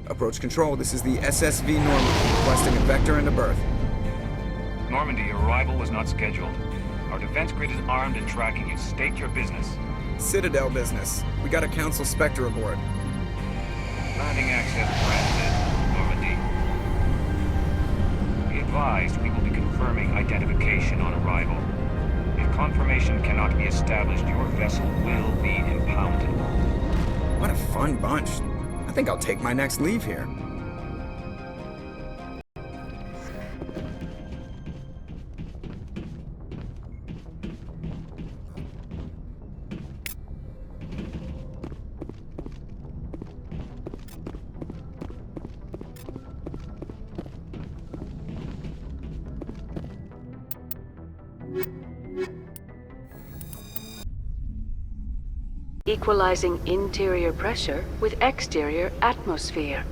Approach control, this is the SSV Normandy, requesting a vector and a berth. Normandy, your arrival was not scheduled. Our defense grid is armed and tracking you. State your business. Citadel business. We got a Council Spectre aboard. Landing access granted, Normandy. Be advised, we will be confirming identification on arrival. If confirmation cannot be established, your vessel will be impounded. What a fun bunch. I think I'll take my next leave here. Equalizing interior pressure with exterior atmosphere.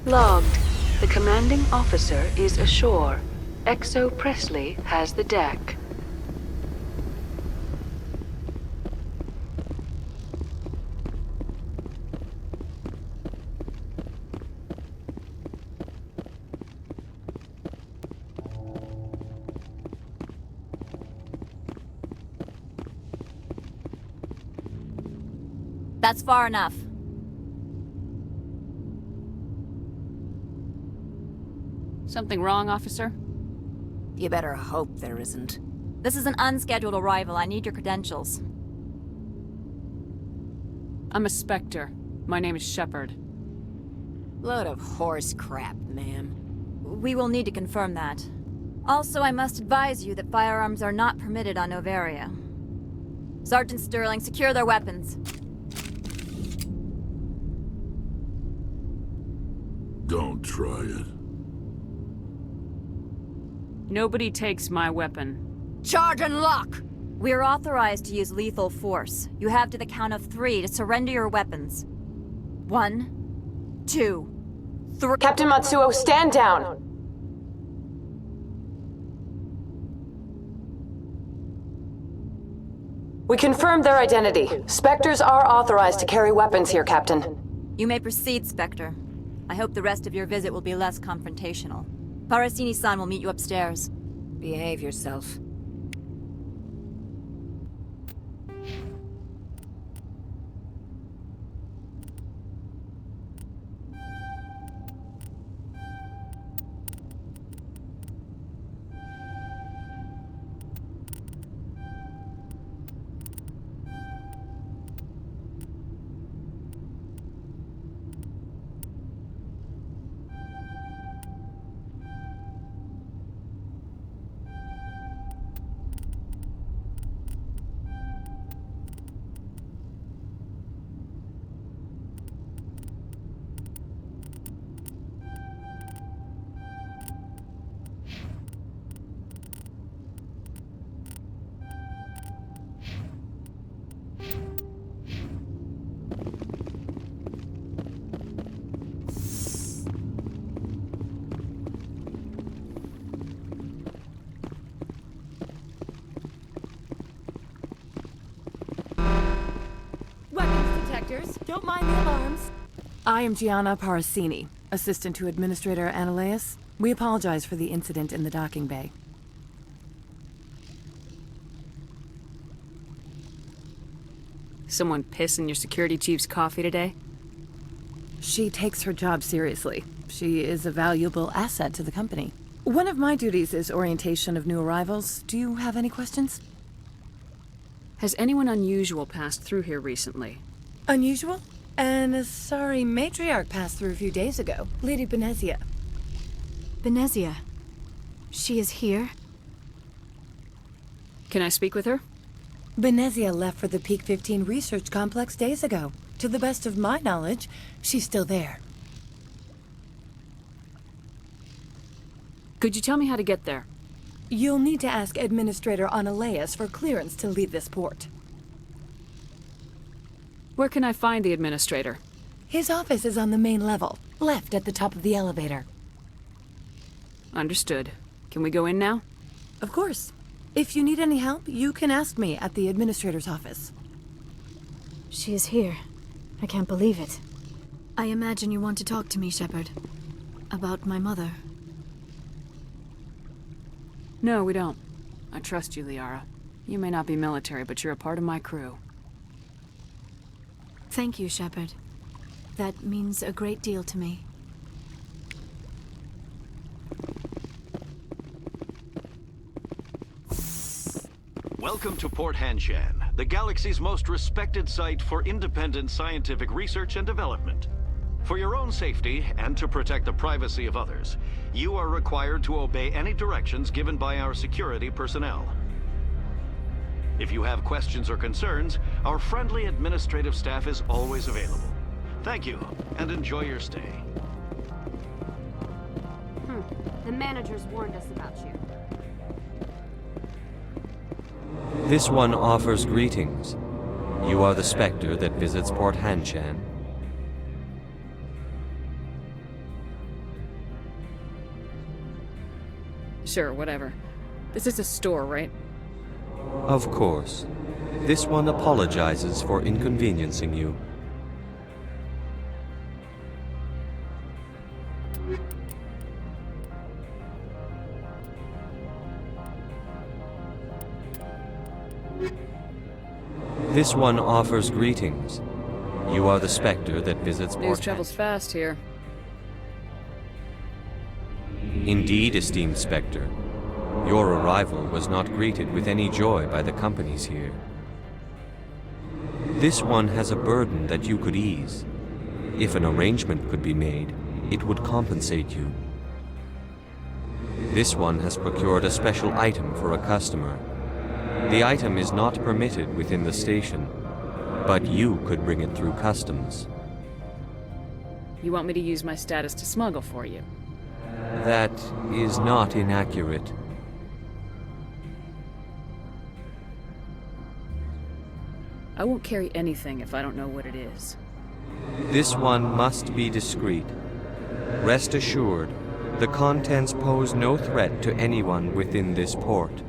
Logged. The commanding officer is ashore. XO Presley has the deck. That's far enough. Something wrong, officer? You better hope there isn't. This is an unscheduled arrival. I need your credentials. I'm a Spectre. My name is Shepard. Load of horse crap, ma'am. We will need to confirm that. Also, I must advise you that firearms are not permitted on Noveria. Sergeant Sterling, secure their weapons. Don't try it. Nobody takes my weapon. Charge and lock! We are authorized to use lethal force. You have to the count of 3 to surrender your weapons. 1, 2, 3. Captain Matsuo, stand down! We confirmed their identity. Spectres are authorized to carry weapons here, Captain. You may proceed, Spectre. I hope the rest of your visit will be less confrontational. Parasini-san will meet you upstairs. Behave yourself. Don't mind the alarms. I am Gianna Parasini, assistant to Administrator Ananias. We apologize for the incident in the docking bay. Someone piss in your security chief's coffee today? She takes her job seriously. She is a valuable asset to the company. One of my duties is orientation of new arrivals. Do you have any questions? Has anyone unusual passed through here recently? Unusual? And a sorry matriarch passed through a few days ago. Lady Benezia. Benezia. She is here? Can I speak with her? Benezia left for the Peak 15 research complex days ago. To the best of my knowledge, she's still there. Could you tell me how to get there? You'll need to ask Administrator Ananias for clearance to leave this port. Where can I find the administrator? His office is on the main level, left at the top of the elevator. Understood. Can we go in now? Of course. If you need any help, you can ask me at the administrator's office. She is here. I can't believe it. I imagine you want to talk to me, Shepard. About my mother. No, we don't. I trust you, Liara. You may not be military, but you're a part of my crew. Thank you, Shepard. That means a great deal to me. Welcome to Port Hanshan, the galaxy's most respected site for independent scientific research and development. For your own safety, and to protect the privacy of others, you are required to obey any directions given by our security personnel. If you have questions or concerns, our friendly administrative staff is always available. Thank you, and enjoy your stay. The managers warned us about you. This one offers greetings. You are the Spectre that visits Port Hanshan. Sure, whatever. This is a store, right? Of course. This one apologizes for inconveniencing you. This one offers greetings. You are the Spectre that visits Port News travels fast here. Indeed, esteemed Spectre. Your arrival was not greeted with any joy by the companies here. This one has a burden that you could ease. If an arrangement could be made, it would compensate you. This one has procured a special item for a customer. The item is not permitted within the station, but you could bring it through customs. You want me to use my status to smuggle for you? That is not inaccurate. I won't carry anything if I don't know what it is. This one must be discreet. Rest assured, the contents pose no threat to anyone within this port.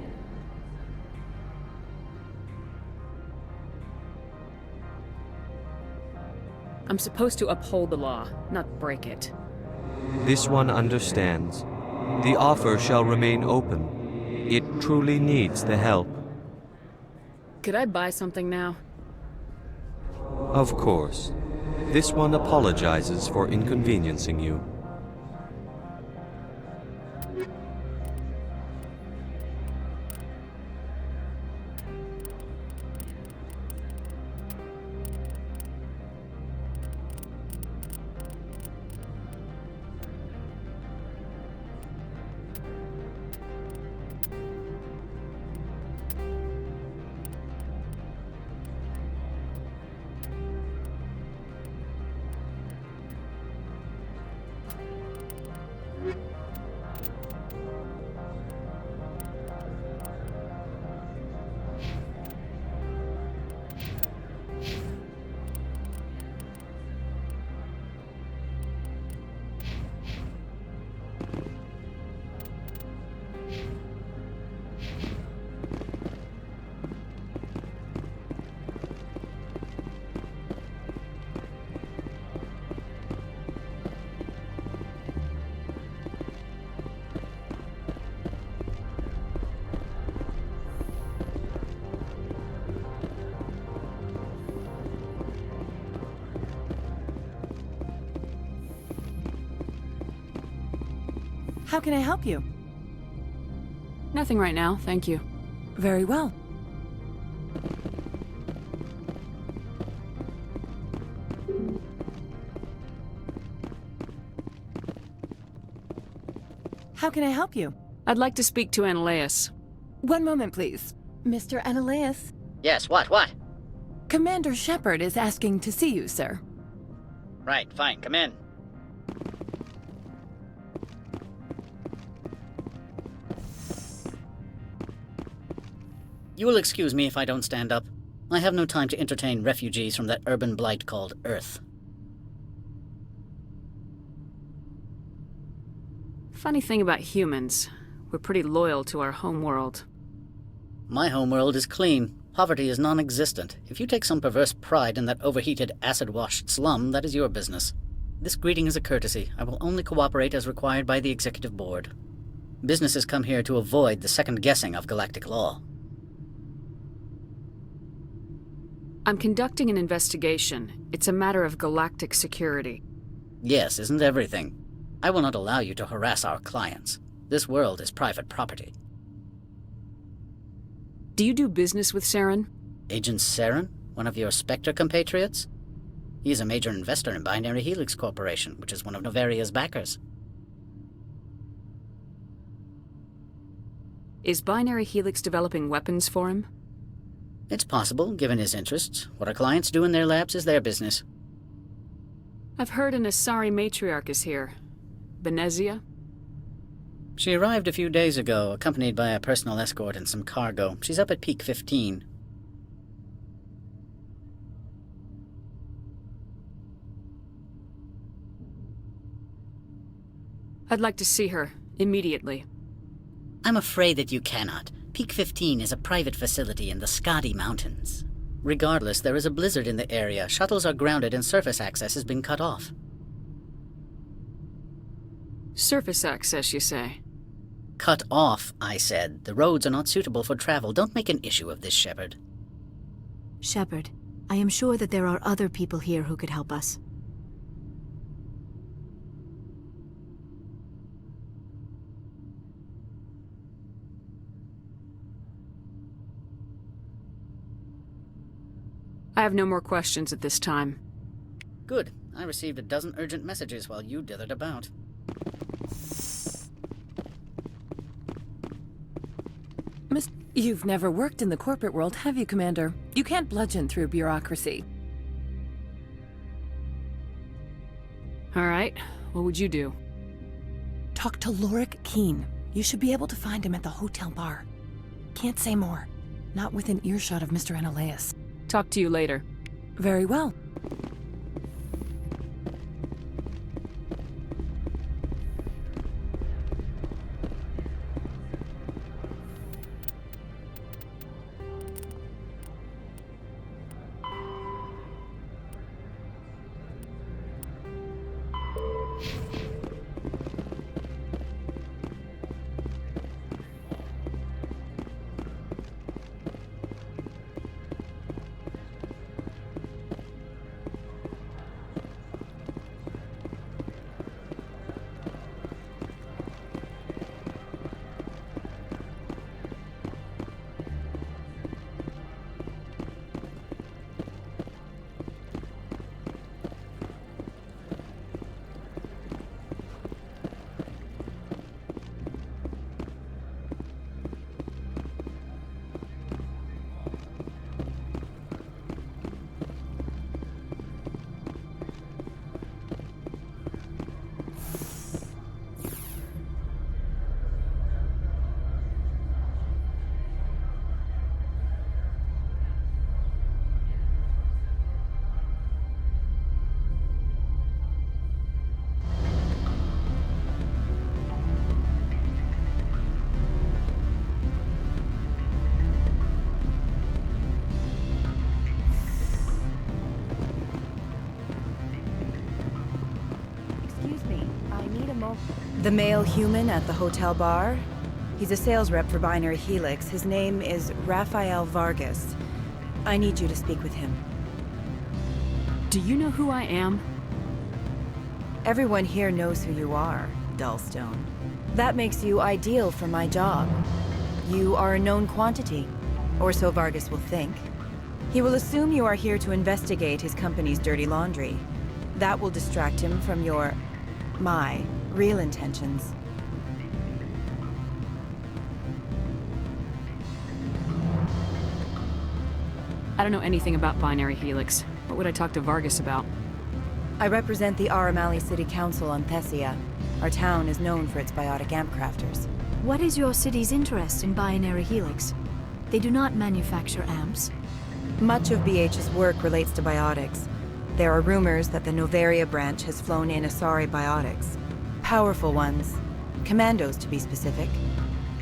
I'm supposed to uphold the law, not break it. This one understands. The offer shall remain open. It truly needs the help. Could I buy something now? Of course. This one apologizes for inconveniencing you. How can I help you? Nothing right now, thank you. Very well. How can I help you? I'd like to speak to Analeas. One moment, please. Mr. Analeas? Yes, what? Commander Shepard is asking to see you, sir. Right, fine, come in. You will excuse me if I don't stand up. I have no time to entertain refugees from that urban blight called Earth. Funny thing about humans, we're pretty loyal to our home world. My homeworld is clean. Poverty is non-existent. If you take some perverse pride in that overheated, acid-washed slum, that is your business. This greeting is a courtesy. I will only cooperate as required by the Executive Board. Businesses come here to avoid the second guessing of galactic law. I'm conducting an investigation. It's a matter of galactic security. Yes, isn't everything? I will not allow you to harass our clients. This world is private property. Do you do business with Saren? Agent Saren? One of your Spectre compatriots? He is a major investor in Binary Helix Corporation, which is one of Noveria's backers. Is Binary Helix developing weapons for him? It's possible, given his interests. What our clients do in their labs is their business. I've heard an Asari matriarch is here. Benezia? She arrived a few days ago, accompanied by a personal escort and some cargo. She's up at Peak 15. I'd like to see her, immediately. I'm afraid that you cannot. Peak 15 is a private facility in the Skadi Mountains. Regardless, there is a blizzard in the area, shuttles are grounded, and surface access has been cut off. Surface access, you say? Cut off, I said. The roads are not suitable for travel. Don't make an issue of this, Shepard. Shepard, I am sure that there are other people here who could help us. I have no more questions at this time. Good. I received a dozen urgent messages while you dithered about. You've never worked in the corporate world, have you, Commander? You can't bludgeon through bureaucracy. All right. What would you do? Talk to Lorik Keen. You should be able to find him at the hotel bar. Can't say more. Not within earshot of Mr. Analaeus. Talk to you later. Very well. The male human at the hotel bar? He's a sales rep for Binary Helix. His name is Rafael Vargas. I need you to speak with him. Do you know who I am? Everyone here knows who you are, Dullstone. That makes you ideal for my job. You are a known quantity, or so Vargas will think. He will assume you are here to investigate his company's dirty laundry. That will distract him from my real intentions. I don't know anything about Binary Helix. What would I talk to Vargas about? I represent the Aramali City Council on Thessia. Our town is known for its biotic amp crafters. What is your city's interest in Binary Helix? They do not manufacture amps. Much of BH's work relates to biotics. There are rumors that the Noveria branch has flown in Asari biotics. Powerful ones. Commandos, to be specific.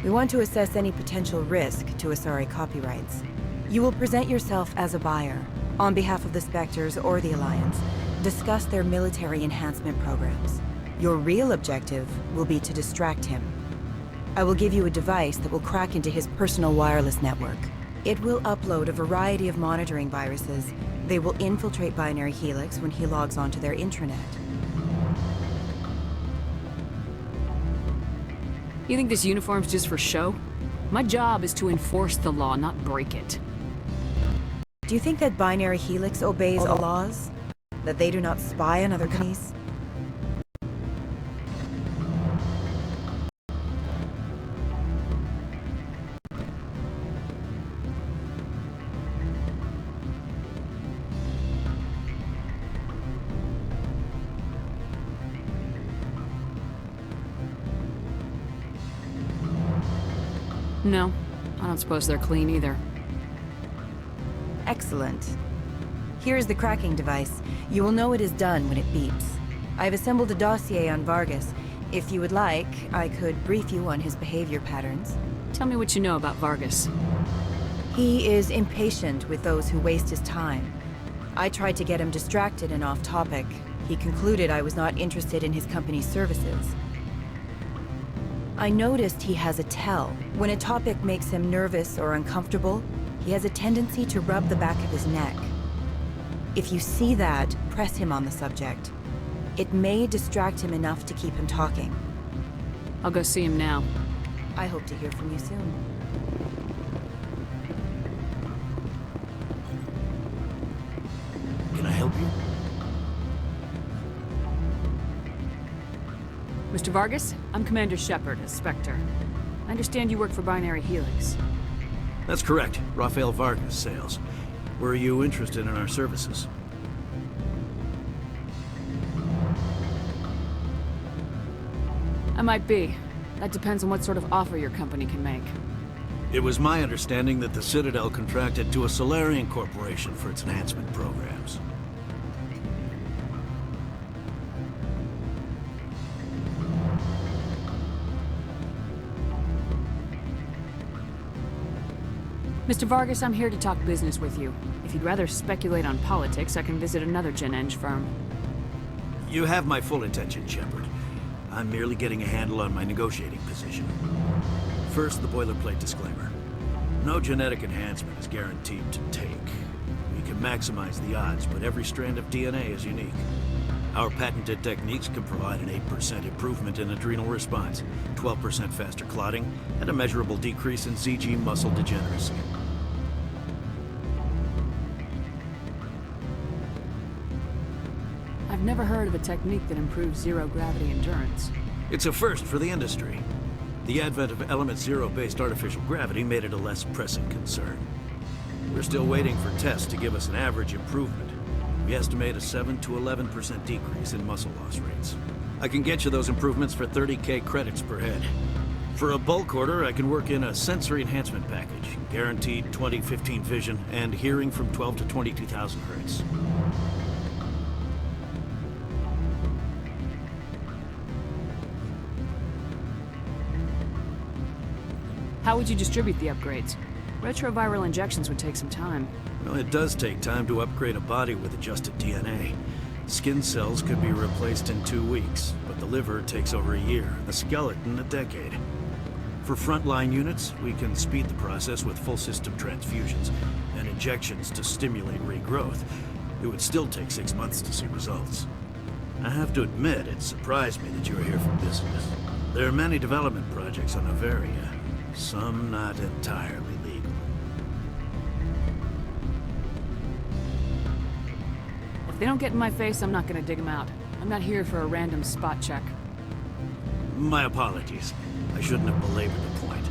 We want to assess any potential risk to Asari copyrights. You will present yourself as a buyer, on behalf of the Spectres or the Alliance. Discuss their military enhancement programs. Your real objective will be to distract him. I will give you a device that will crack into his personal wireless network. It will upload a variety of monitoring viruses. They will infiltrate Binary Helix when he logs onto their intranet. You think this uniform's just for show? My job is to enforce the law, not break it. Do you think that Binary Helix obeys laws? That they do not spy on other companies? No, I don't suppose they're clean either. Excellent. Here is the cracking device. You will know it is done when it beeps. I've assembled a dossier on Vargas. If you would like, I could brief you on his behavior patterns. Tell me what you know about Vargas. He is impatient with those who waste his time. I tried to get him distracted and off topic. He concluded I was not interested in his company's services. I noticed he has a tell. When a topic makes him nervous or uncomfortable, he has a tendency to rub the back of his neck. If you see that, press him on the subject. It may distract him enough to keep him talking. I'll go see him now. I hope to hear from you soon. Can I help you? Mr. Vargas, I'm Commander Shepard, a Spectre. I understand you work for Binary Helix. That's correct. Rafael Vargas, sales. Were you interested in our services? I might be. That depends on what sort of offer your company can make. It was my understanding that the Citadel contracted to a Solarian corporation for its enhancement programs. Mr. Vargas, I'm here to talk business with you. If you'd rather speculate on politics, I can visit another Gen-Eng firm. You have my full attention, Shepard. I'm merely getting a handle on my negotiating position. First, the boilerplate disclaimer. No genetic enhancement is guaranteed to take. We can maximize the odds, but every strand of DNA is unique. Our patented techniques can provide an 8% improvement in adrenal response, 12% faster clotting, and a measurable decrease in ZG muscle degeneracy. I've never heard of a technique that improves zero-gravity endurance. It's a first for the industry. The advent of Element Zero-based artificial gravity made it a less pressing concern. We're still waiting for tests to give us an average improvement. We estimate a 7 to 11% decrease in muscle loss rates. I can get you those improvements for 30K credits per head. For a bulk order, I can work in a sensory enhancement package, guaranteed 20/15 vision, and hearing from 12 to 22,000 hertz. How would you distribute the upgrades? Retroviral injections would take some time. Well, it does take time to upgrade a body with adjusted DNA. Skin cells could be replaced in 2 weeks, but the liver takes over a year, the skeleton a decade. For frontline units, we can speed the process with full system transfusions and injections to stimulate regrowth. It would still take 6 months to see results. I have to admit, it surprised me that you are here for business. There are many development projects on Noveria, some not entirely legal. If they don't get in my face, I'm not gonna dig them out. I'm not here for a random spot check. My apologies. I shouldn't have belabored the point.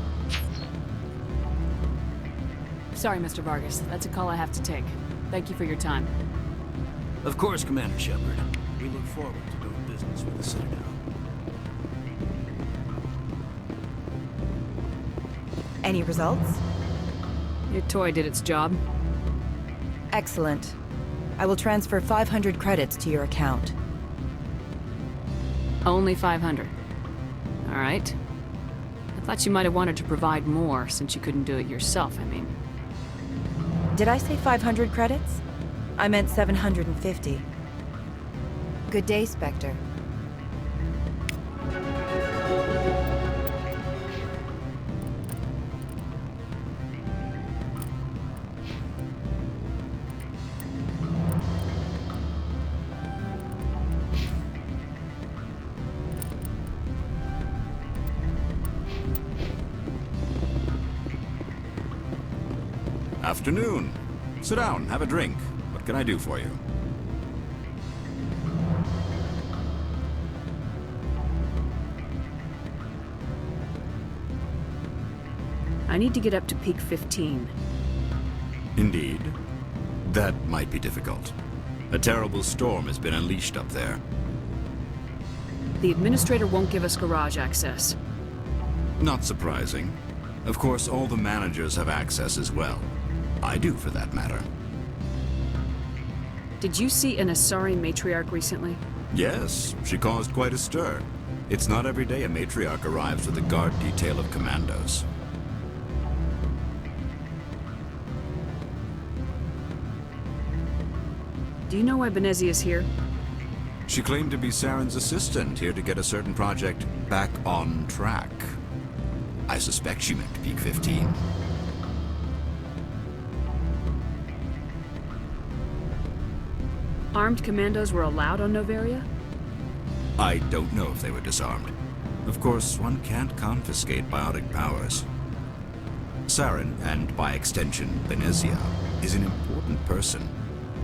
Sorry, Mr. Vargas. That's a call I have to take. Thank you for your time. Of course, Commander Shepard. We look forward to doing business with the Citadel. Any results? Your toy did its job. Excellent. I will transfer 500 credits to your account. Only 500. All right. I thought you might have wanted to provide more, since you couldn't do it yourself, I mean. Did I say 500 credits? I meant 750. Good day, Spectre. Afternoon. Sit down, have a drink. What can I do for you? I need to get up to Peak 15. Indeed. That might be difficult. A terrible storm has been unleashed up there. The administrator won't give us garage access. Not surprising. Of course, all the managers have access as well. I do, for that matter. Did you see an Asari matriarch recently? Yes, she caused quite a stir. It's not every day a matriarch arrives with a guard detail of commandos. Do you know why Benezia is here? She claimed to be Saren's assistant, here to get a certain project back on track. I suspect she meant Peak 15. Armed commandos were allowed on Noveria? I don't know if they were disarmed. Of course, one can't confiscate biotic powers. Saren, and by extension, Benezia, is an important person.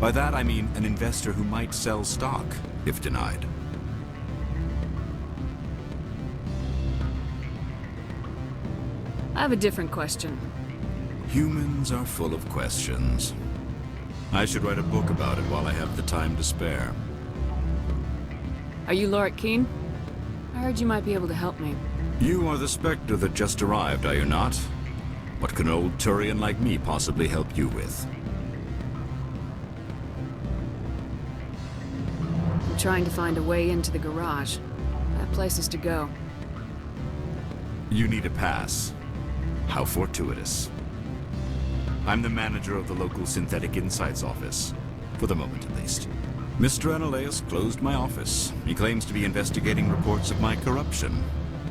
By that I mean an investor who might sell stock, if denied. I have a different question. Humans are full of questions. I should write a book about it while I have the time to spare. Are you Lorik Keen? I heard you might be able to help me. You are the Spectre that just arrived, are you not? What can an old Turian like me possibly help you with? I'm trying to find a way into the garage. I have places to go. You need a pass. How fortuitous. I'm the manager of the local Synthetic Insights office. For the moment, at least. Mr. Analeus closed my office. He claims to be investigating reports of my corruption.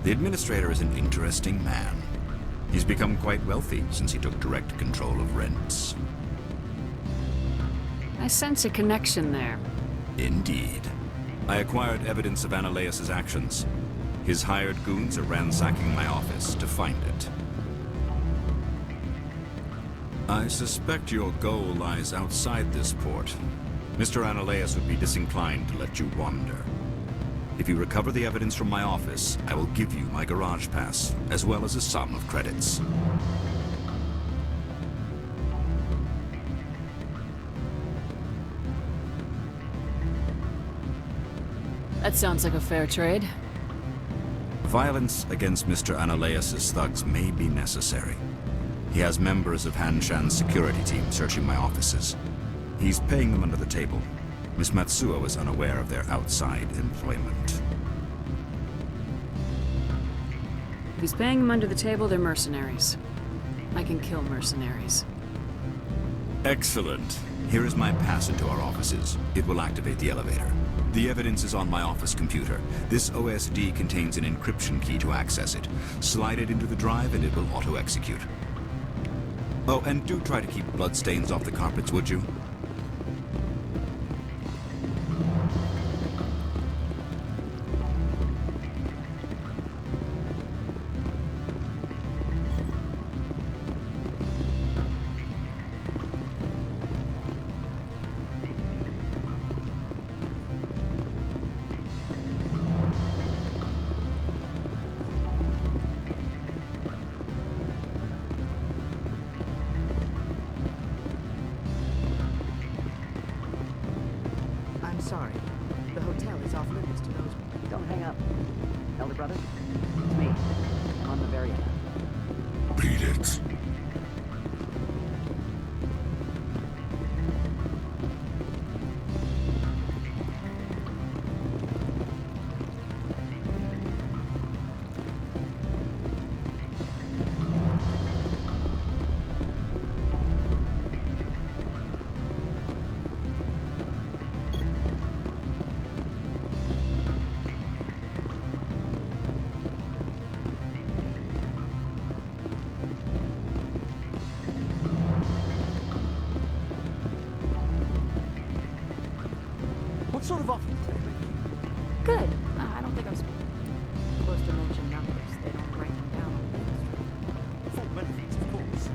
The administrator is an interesting man. He's become quite wealthy since he took direct control of rents. I sense a connection there. Indeed. I acquired evidence of Analeus' actions. His hired goons are ransacking my office to find it. I suspect your goal lies outside this port. Mr. Analeus would be disinclined to let you wander. If you recover the evidence from my office, I will give you my garage pass, as well as a sum of credits. That sounds like a fair trade. Violence against Mr. Analeus' thugs may be necessary. He has members of Hanshan's security team searching my offices. He's paying them under the table. Miss Matsuo is unaware of their outside employment. If he's paying them under the table, they're mercenaries. I can kill mercenaries. Excellent. Here is my pass into our offices. It will activate the elevator. The evidence is on my office computer. This OSD contains an encryption key to access it. Slide it into the drive and it will auto-execute. Oh, and do try to keep bloodstains off the carpets, would you? Sorry. The hotel is off limits to those. Don't hang up. Elder brother? It's me. I'm on Noveria now. Beat it. sort of offer? Good. I don't think I'm supposed to mention numbers. They don't write them down on the list. Full benefits, of course.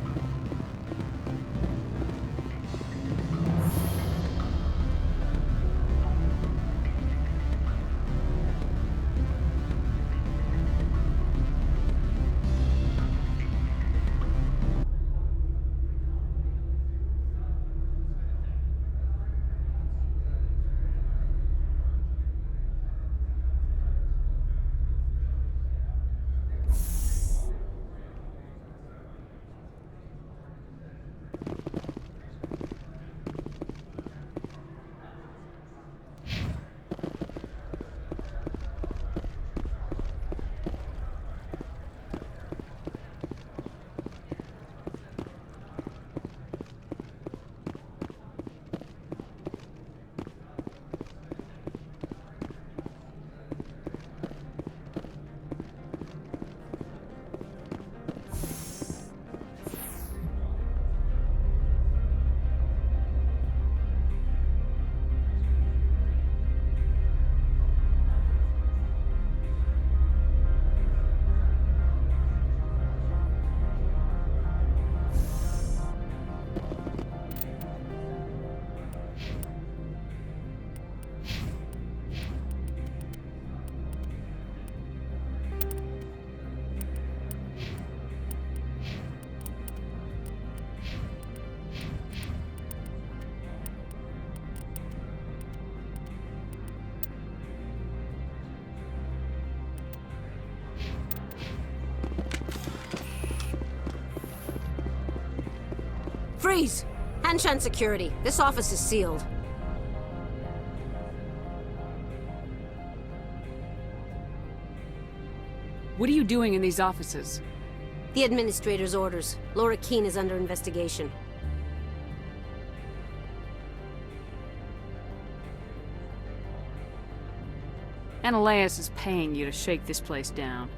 Freeze! Hanshan security. This office is sealed. What are you doing in these offices? The administrator's orders. Laura Keene is under investigation. Ananias is paying you to shake this place down.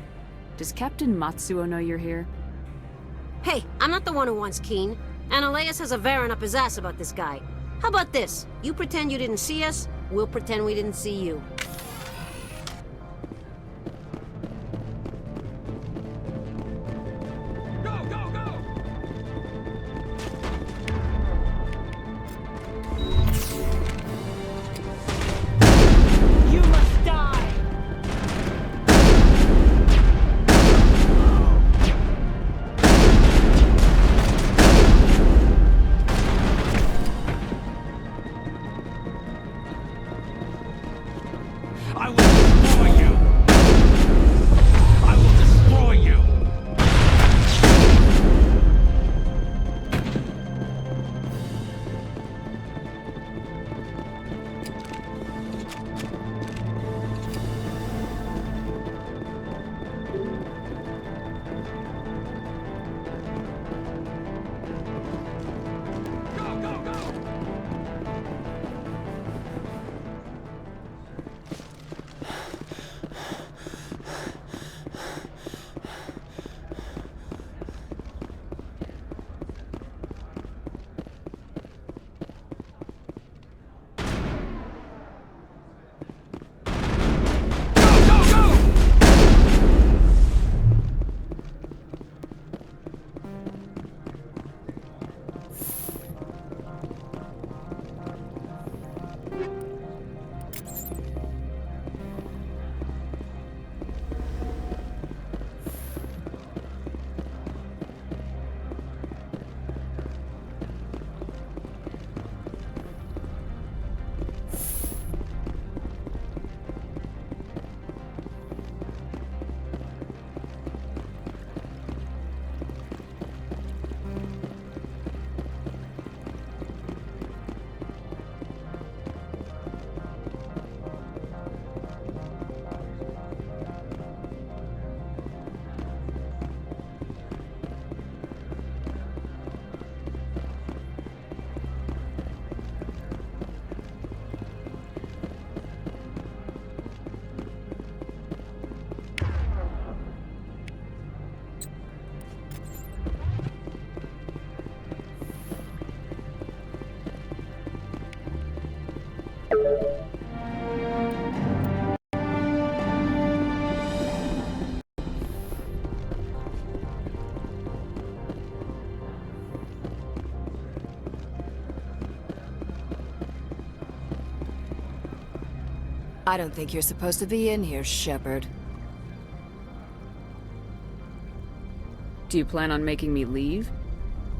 Does Captain Matsuo know you're here? Hey, I'm not the one who wants Keene. Ananias has a Varen up his ass about this guy. How about this? You pretend you didn't see us, we'll pretend we didn't see you. I don't think you're supposed to be in here, Shepard. Do you plan on making me leave?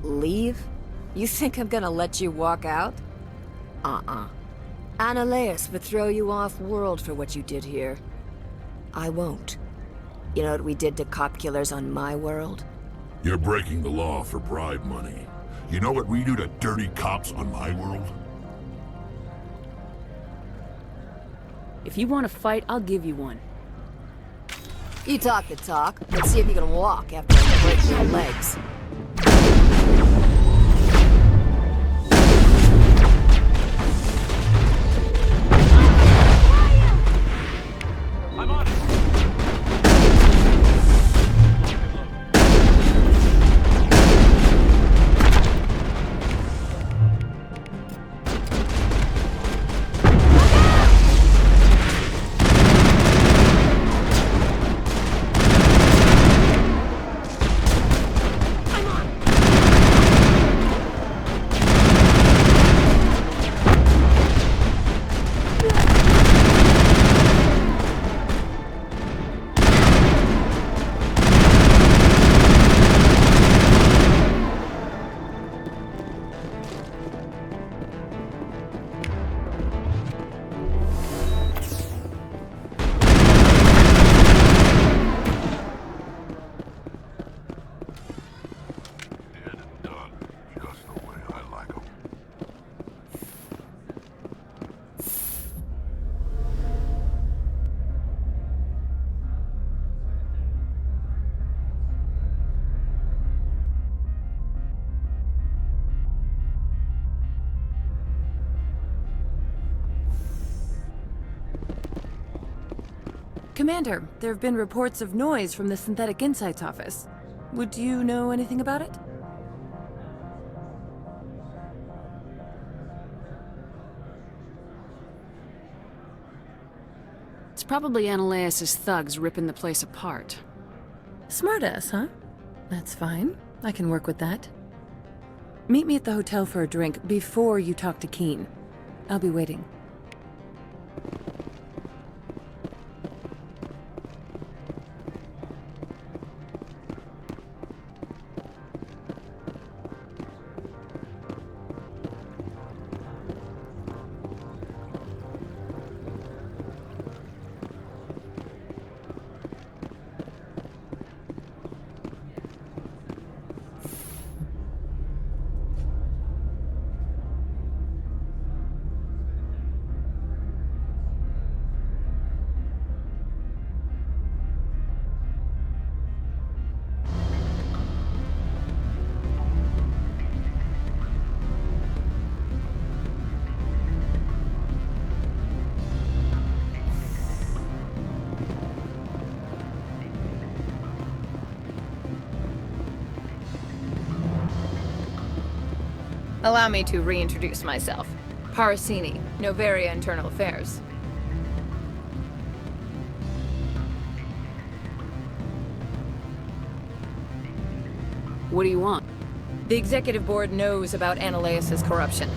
Leave? You think I'm gonna let you walk out? Annaleus would throw you off-world for what you did here. I won't. You know what we did to cop killers on my world? You're breaking the law for bribe money. You know what we do to dirty cops on my world? If you want to fight, I'll give you one. You talk the talk. Let's see if you can walk after I break your legs. I'm on it! Commander, there have been reports of noise from the Synthetic Insights office. Would you know anything about it? It's probably Annaleus' thugs ripping the place apart. Smartass, huh? That's fine. I can work with that. Meet me at the hotel for a drink before you talk to Keen. I'll be waiting. Allow me to reintroduce myself. Parasini, Noveria Internal Affairs. What do you want? The Executive Board knows about Annaleus' corruption.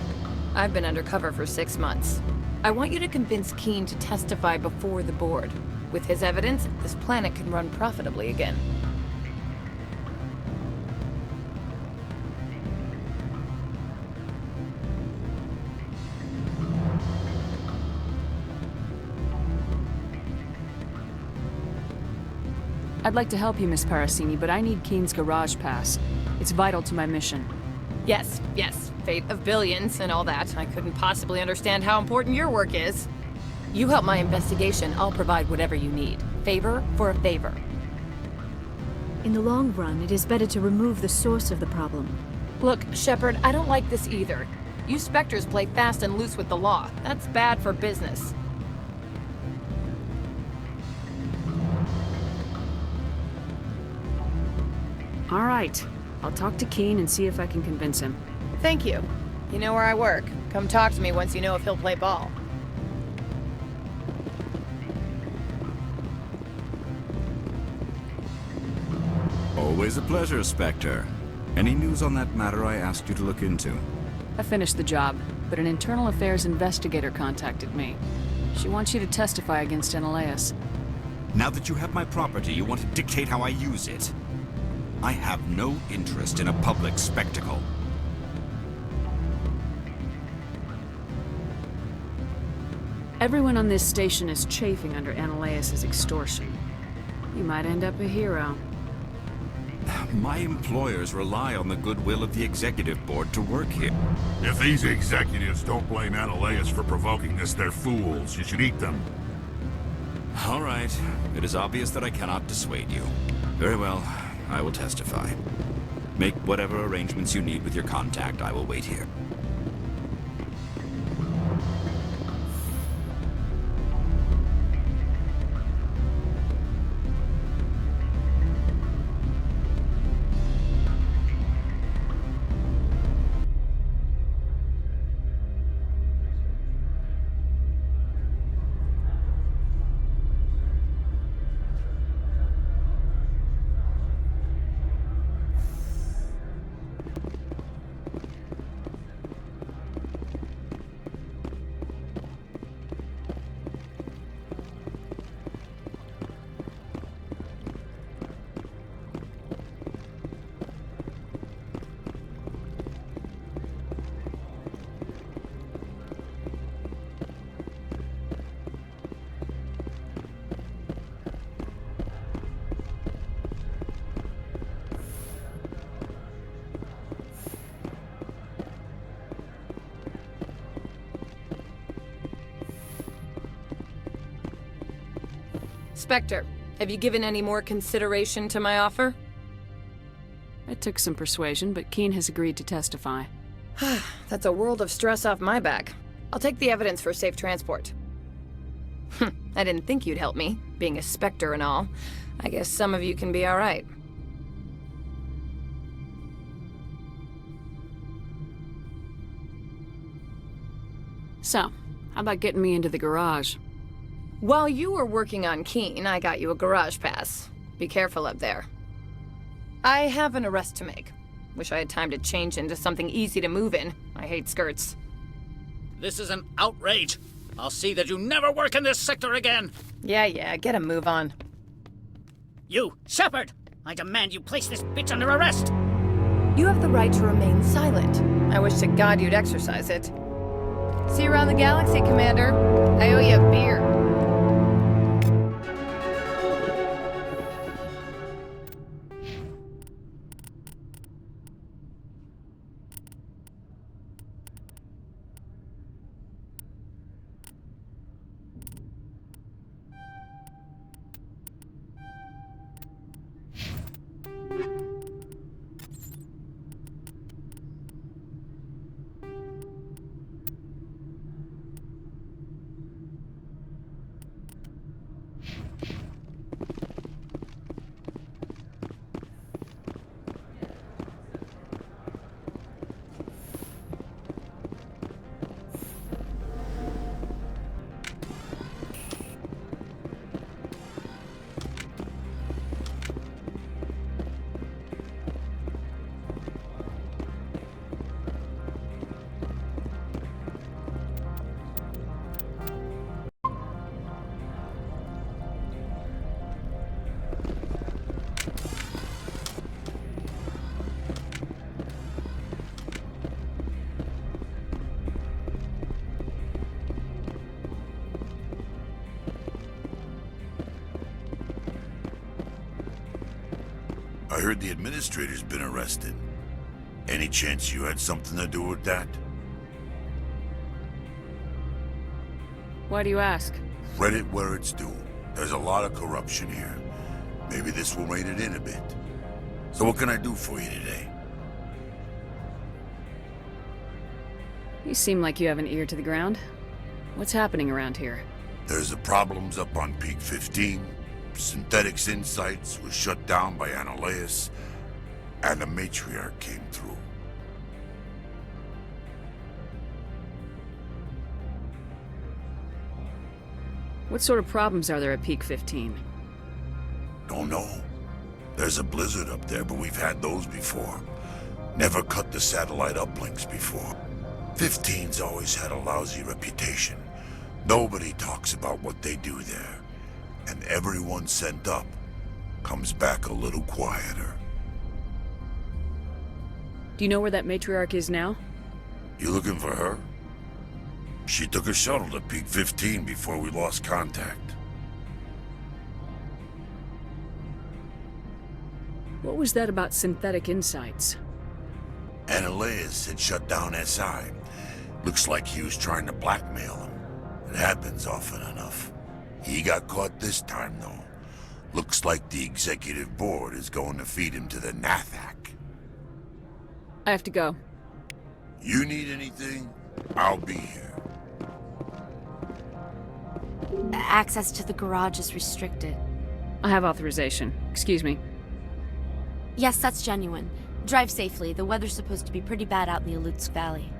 I've been undercover for 6 months. I want you to convince Keen to testify before the Board. With his evidence, this planet can run profitably again. I'd like to help you, Miss Parasini, but I need Keen's garage pass. It's vital to my mission. Yes, fate of billions and all that. I couldn't possibly understand how important your work is. You help my investigation, I'll provide whatever you need. Favor for a favor. In the long run, it is better to remove the source of the problem. Look, Shepard, I don't like this either. You Spectres play fast and loose with the law. That's bad for business. All right. I'll talk to Keen and see if I can convince him. Thank you. You know where I work. Come talk to me once you know if he'll play ball. Always a pleasure, Spectre. Any news on that matter I asked you to look into? I finished the job, but an internal affairs investigator contacted me. She wants you to testify against Analeas. Now that you have my property, you want to dictate how I use it. I have no interest in a public spectacle. Everyone on this station is chafing under Analeas' extortion. You might end up a hero. My employers rely on the goodwill of the executive board to work here. If these executives don't blame Analeas for provoking this, they're fools. You should eat them. All right. It is obvious that I cannot dissuade you. Very well. I will testify. Make whatever arrangements you need with your contact. I will wait here. Spectre, have you given any more consideration to my offer? It took some persuasion, but Keen has agreed to testify. That's a world of stress off my back. I'll take the evidence for safe transport. I didn't think you'd help me, being a Spectre and all. I guess some of you can be alright. So, how about getting me into the garage? While you were working on Keen, I got you a garage pass. Be careful up there. I have an arrest to make. Wish I had time to change into something easy to move in. I hate skirts. This is an outrage. I'll see that you never work in this sector again. Yeah, get a move on. You, Shepard! I demand you place this bitch under arrest! You have the right to remain silent. I wish to God you'd exercise it. See you around the galaxy, Commander. I owe you a beer. I heard the administrator's been arrested. Any chance you had something to do with that? Why do you ask? Credit where it's due. There's a lot of corruption here. Maybe this will rein it in a bit. So what can I do for you today? You seem like you have an ear to the ground. What's happening around here? There's the problems up on Peak 15. Synthetics Insights was shut down by Analeas, and the Matriarch came through. What sort of problems are there at Peak 15? Don't know. There's a blizzard up there, but we've had those before. Never cut the satellite uplinks before. 15's always had a lousy reputation. Nobody talks about what they do there, and everyone sent up comes back a little quieter. Do you know where that matriarch is now? You looking for her? She took a shuttle to Peak 15 before we lost contact. What was that about synthetic insights? Analeas had shut down SI. Looks like he was trying to blackmail him. It happens often enough. He got caught this time, though. Looks like the executive board is going to feed him to the Nathak. I have to go. You need anything? I'll be here. Access to the garage is restricted. I have authorization. Excuse me. Yes, that's genuine. Drive safely. The weather's supposed to be pretty bad out in the Alutsk Valley.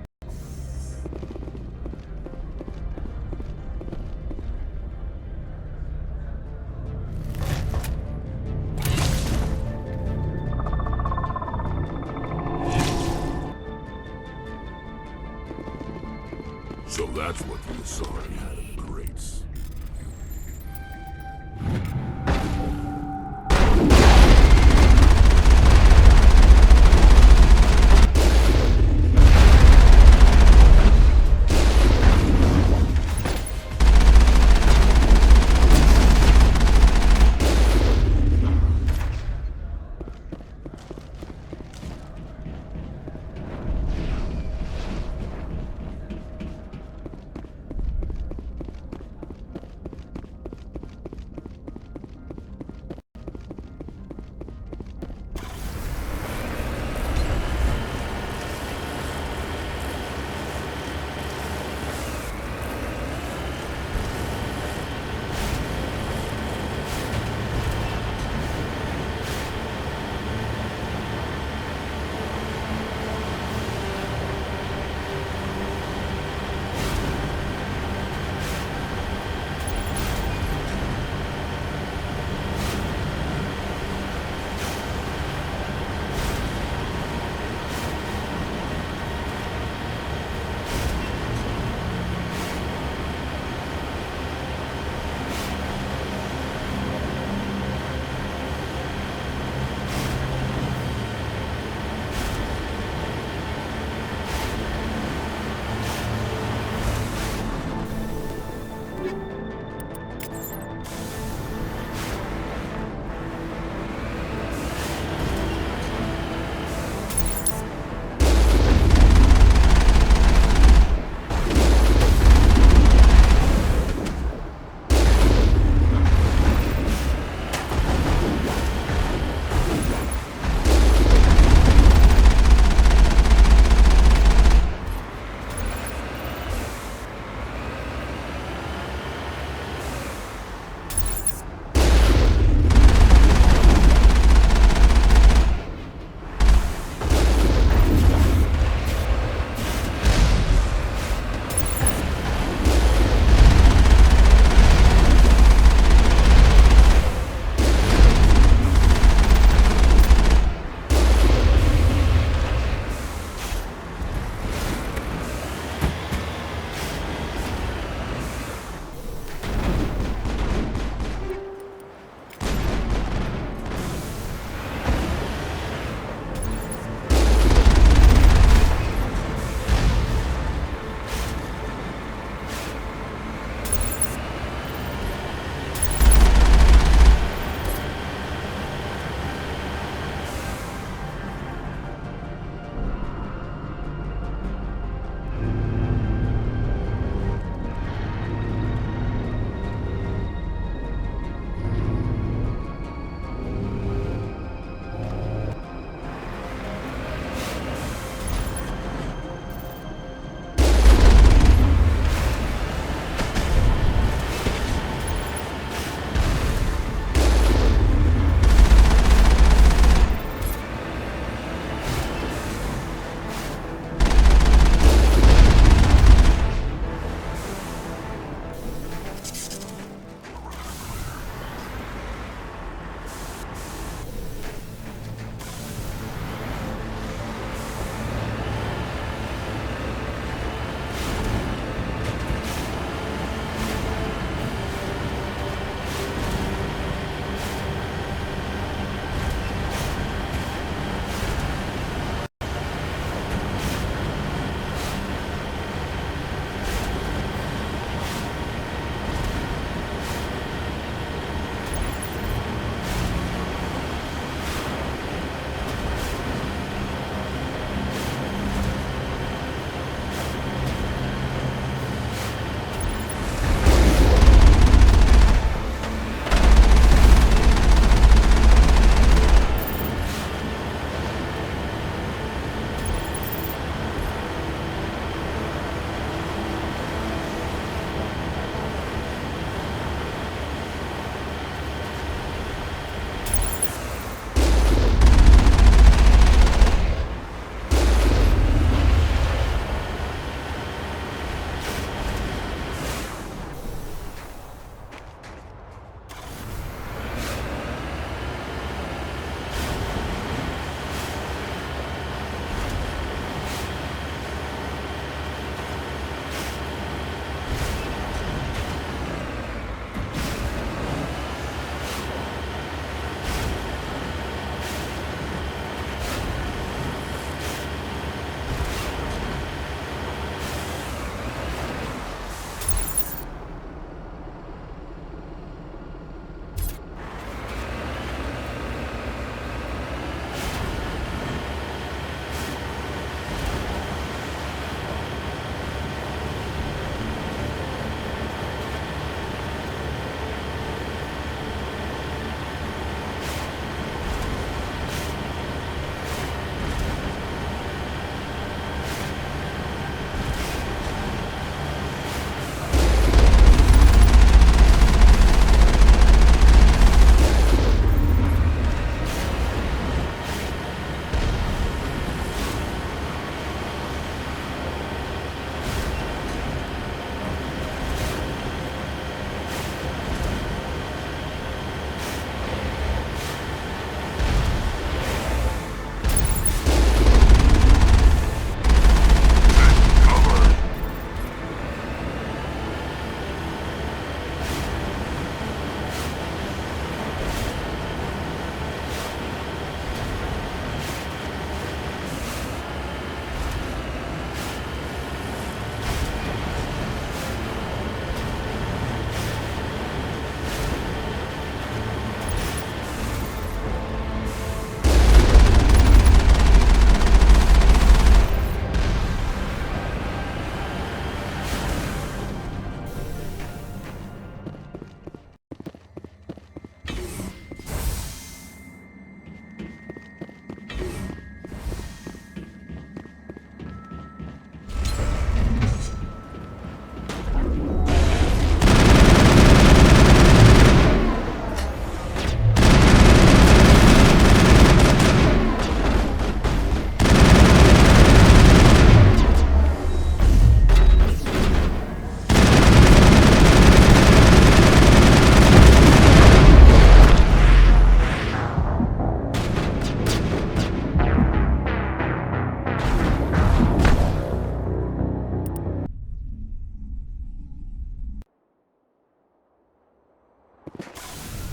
So that's what the Asari had in crates.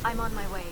I'm on my way.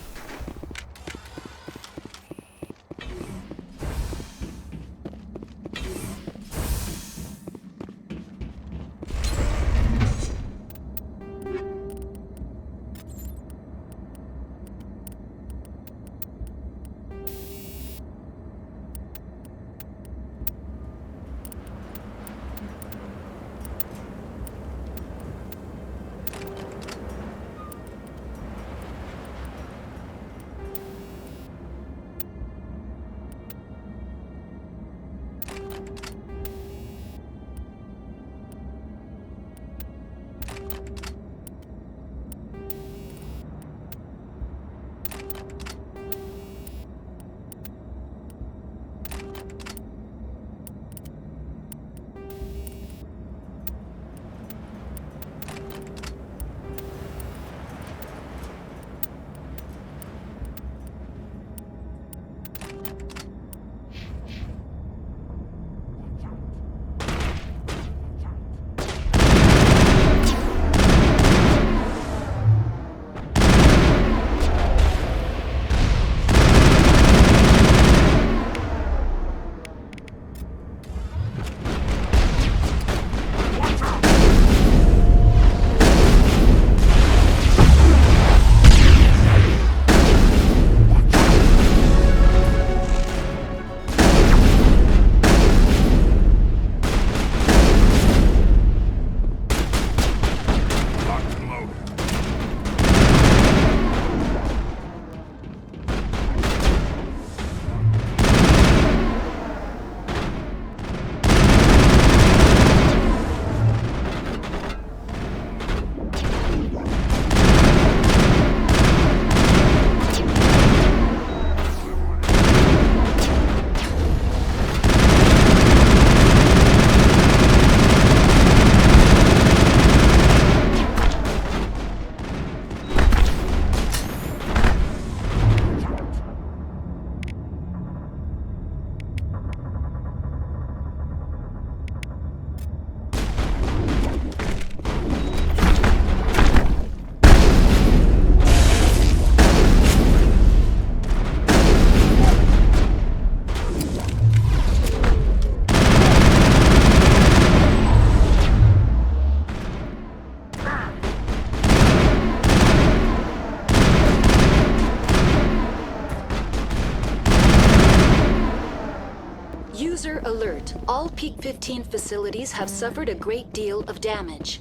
User alert. All Peak 15 facilities have suffered a great deal of damage.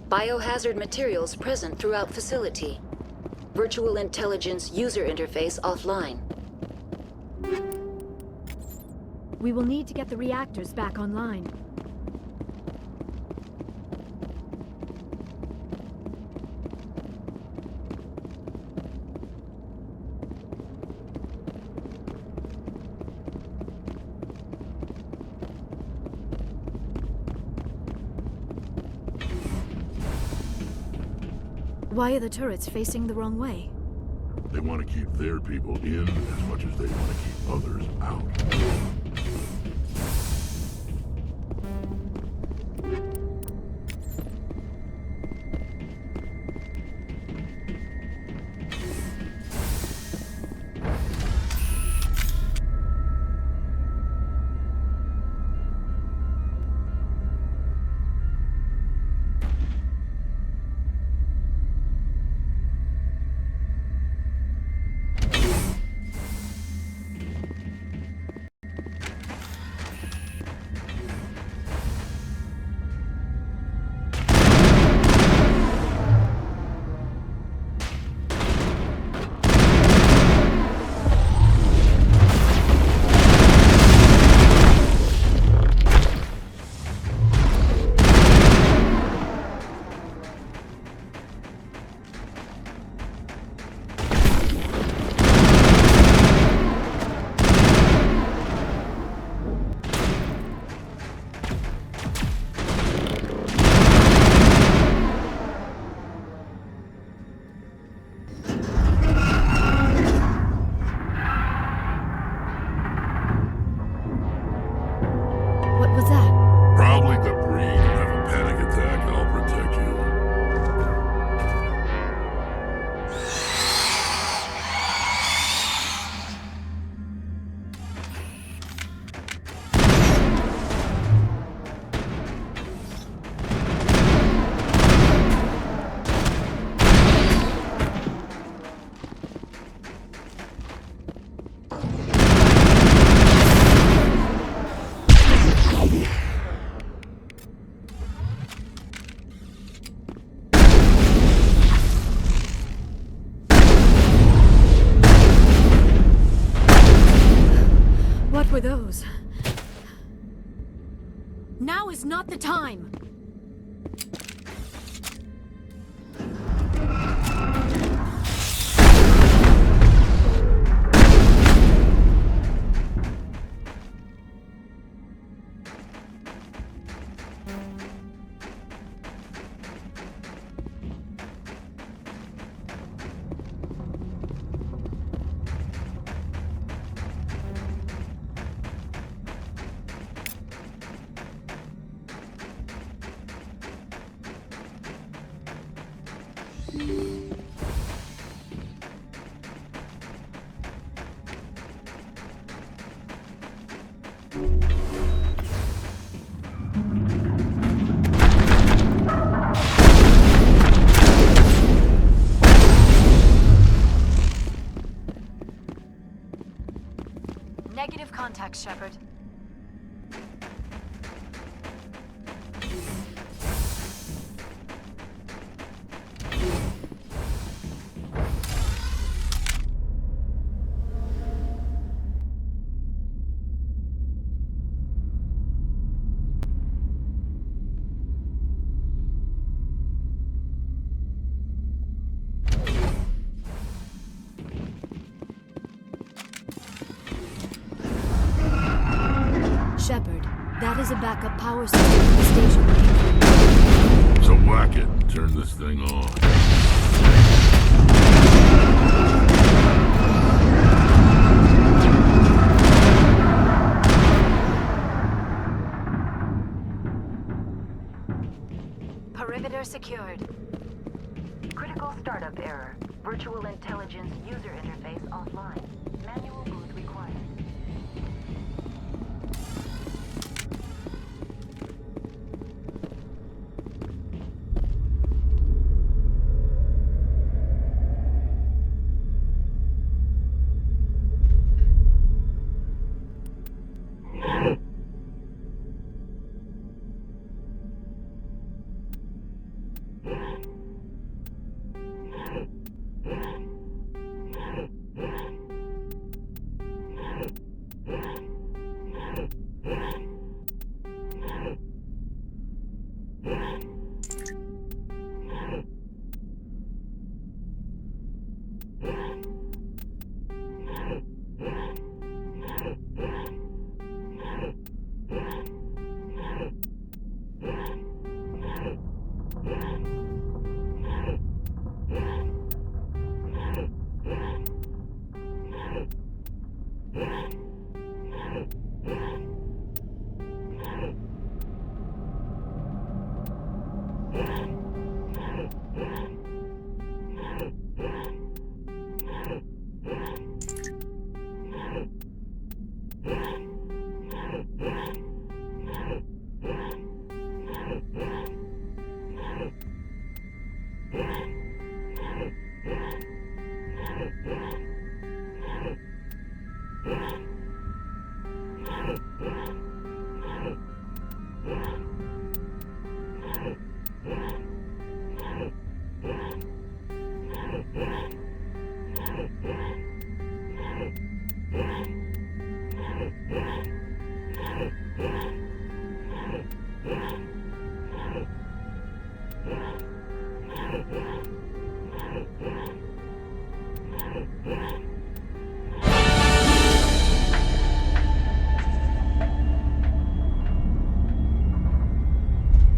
Biohazard materials present throughout facility. Virtual intelligence user interface offline. We will need to get the reactors back online. Why are the turrets facing the wrong way? They want to keep their people in as much as they want to keep others out. goes. Now is not the time! Negative contact, Shepard. Shepard, that is a backup power system for the station. So whack it and turn this thing on. Perimeter secured. Critical startup error. Virtual intelligence user interface offline. Manual boot required.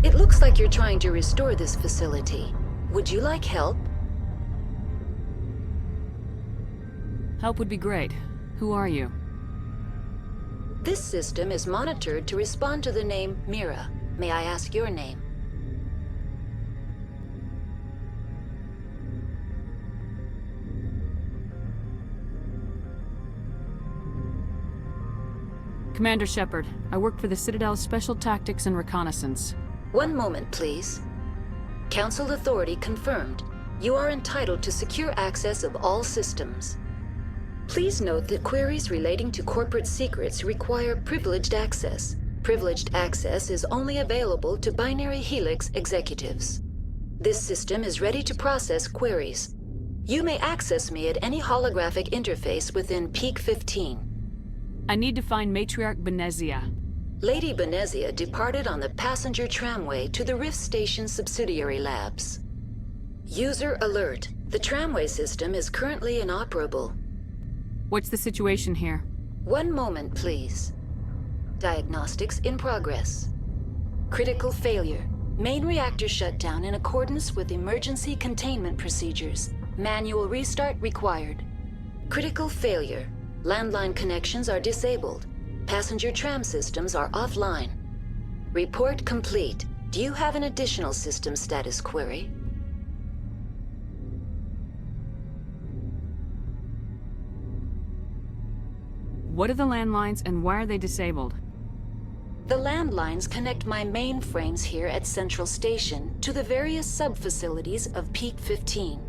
It looks like you're trying to restore this facility. Would you like help? Help would be great. Who are you? This system is monitored to respond to the name Mira. May I ask your name? Commander Shepard, I work for the Citadel's Special Tactics and Reconnaissance. One moment, please. Council authority confirmed. You are entitled to secure access of all systems. Please note that queries relating to corporate secrets require privileged access. Privileged access is only available to Binary Helix executives. This system is ready to process queries. You may access me at any holographic interface within Peak 15. I need to find Matriarch Benezia. Lady Benezia departed on the passenger tramway to the Rift Station subsidiary labs. User alert. The tramway system is currently inoperable. What's the situation here? One moment, please. Diagnostics in progress. Critical failure. Main reactor shut down in accordance with emergency containment procedures. Manual restart required. Critical failure. Landline connections are disabled. Passenger tram systems are offline. Report complete. Do you have an additional system status query? What are the landlines and why are they disabled? The landlines connect my mainframes here at Central Station to the various sub-facilities of Peak 15.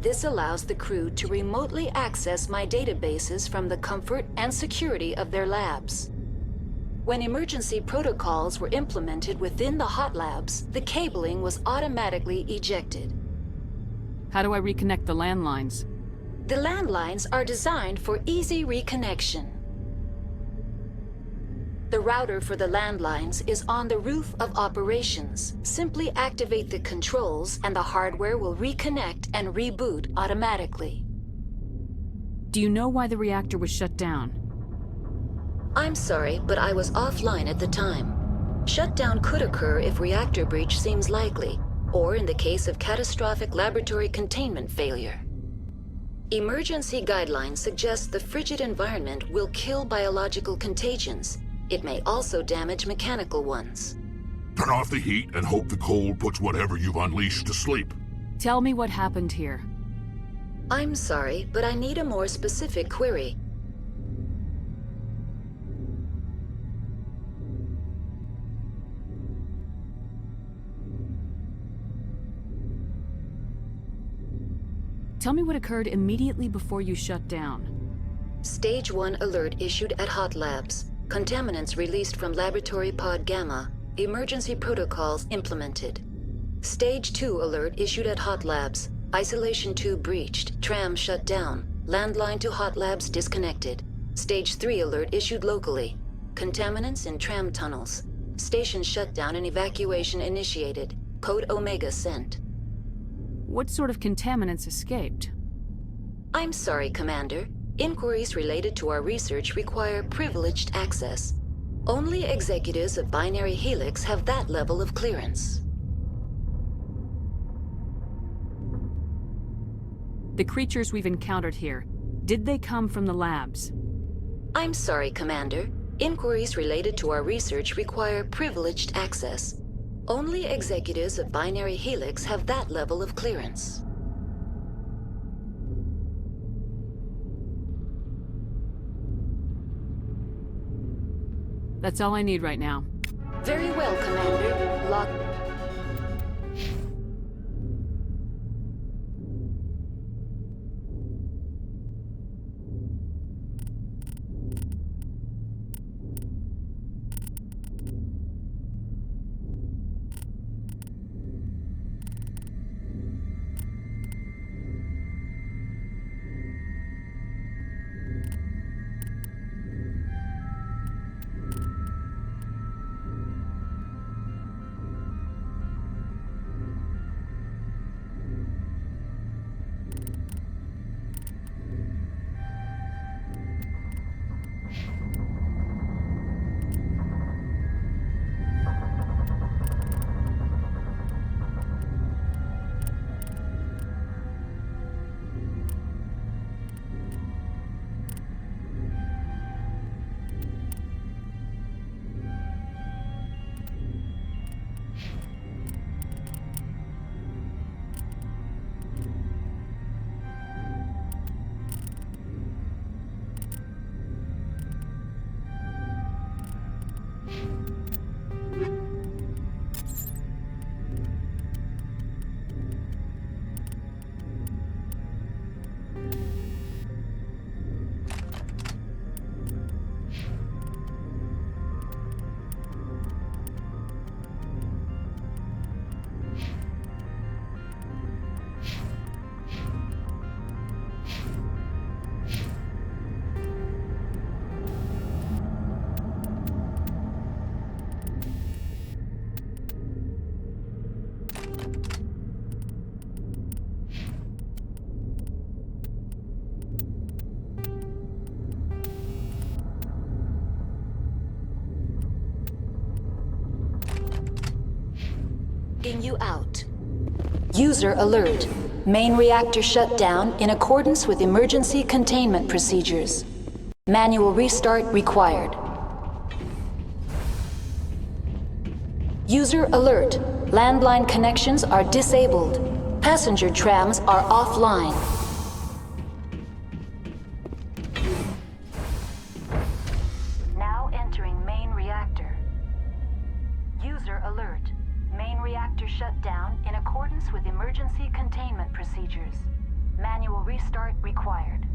This allows the crew to remotely access my databases from the comfort and security of their labs. When emergency protocols were implemented within the hot labs, the cabling was automatically ejected. How do I reconnect the landlines? The landlines are designed for easy reconnection. The router for the landlines is on the roof of operations. Simply activate the controls and the hardware will reconnect and reboot automatically. Do you know why the reactor was shut down? I'm sorry, but I was offline at the time. Shutdown could occur if reactor breach seems likely, or in the case of catastrophic laboratory containment failure. Emergency guidelines suggest the frigid environment will kill biological contagions. It may also damage mechanical ones. Turn off the heat and hope the cold puts whatever you've unleashed to sleep. Tell me what happened here. I'm sorry, but I need a more specific query. Tell me what occurred immediately before you shut down. Stage 1 alert issued at Hot Labs. Contaminants released from Laboratory Pod Gamma. Emergency protocols implemented. Stage 2 alert issued at Hot Labs. Isolation tube breached. Tram shut down. Landline to Hot Labs disconnected. Stage 3 alert issued locally. Contaminants in tram tunnels. Station shut down and evacuation initiated. Code Omega sent. What sort of contaminants escaped? I'm sorry, Commander. Inquiries related to our research require privileged access. Only executives of Binary Helix have that level of clearance. The creatures we've encountered here, did they come from the labs? I'm sorry, Commander. Inquiries related to our research require privileged access. Only executives of Binary Helix have that level of clearance. That's all I need right now. Very well, Commander. Lock... you out. User alert. Main reactor shut down in accordance with emergency containment procedures. Manual restart required. User alert. Landline connections are disabled. Passenger trams are offline. Now entering main reactor. User alert. Main reactor shut down in accordance with emergency containment procedures. Manual restart required.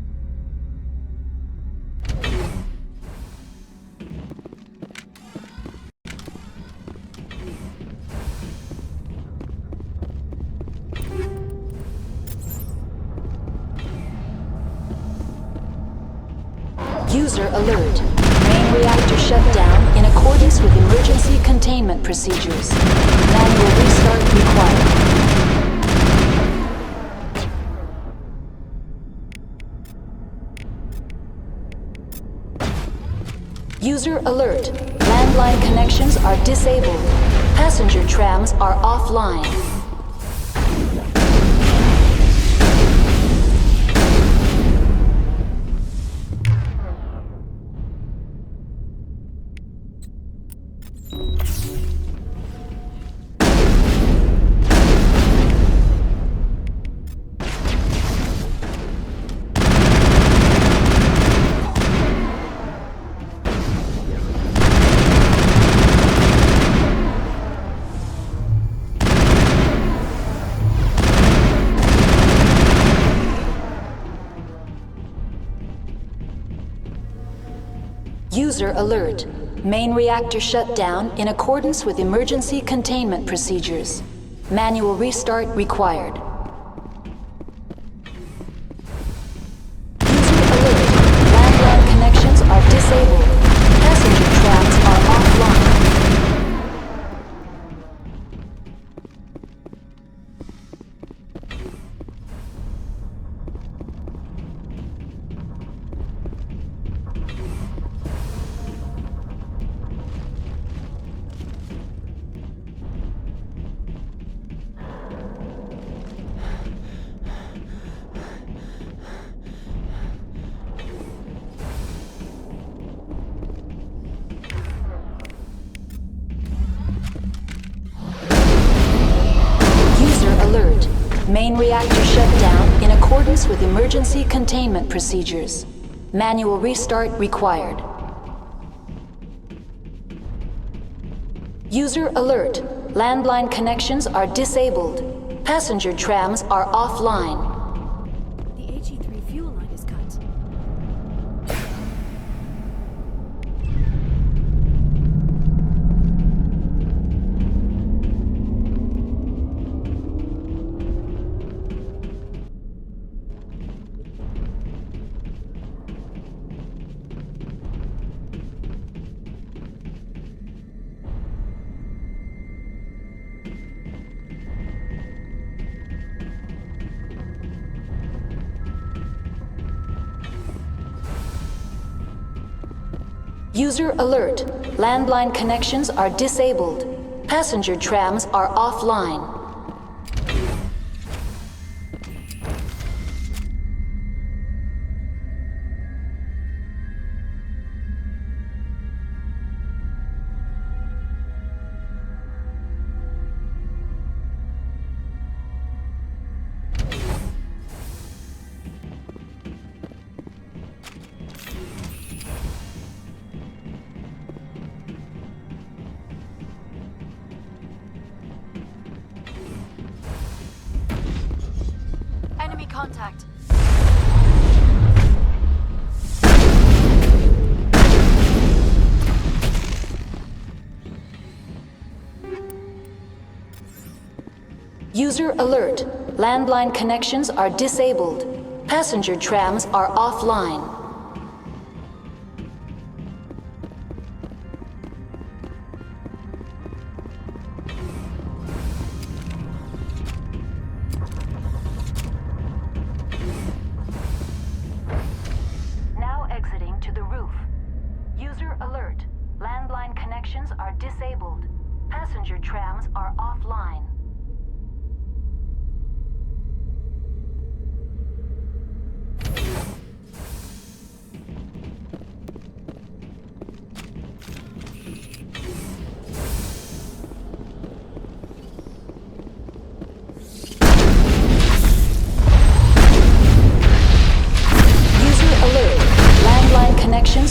User alert. Main reactor shut down in accordance with emergency containment procedures. Manual restart required. User alert. Landline connections are disabled. Passenger trams are offline. User alert. Main reactor shut down in accordance with emergency containment procedures. Manual restart required. User alert. Landline connections are disabled. Passenger trams are offline. Main reactor shut down in accordance with emergency containment procedures. Manual restart required. User alert. Landline connections are disabled. Passenger trams are offline. The HE3 fuel line is cut. User alert. Landline connections are disabled. Passenger trams are offline. Enemy contact. User alert. Landline connections are disabled. Passenger trams are offline. Now exiting to the roof. User alert. Landline connections are disabled. Passenger trams are offline.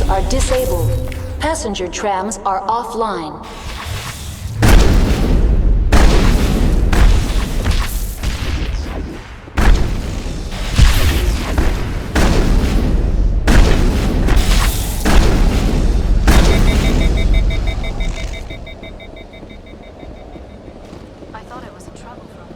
are disabled. Passenger trams are offline. I thought I was in trouble for a moment.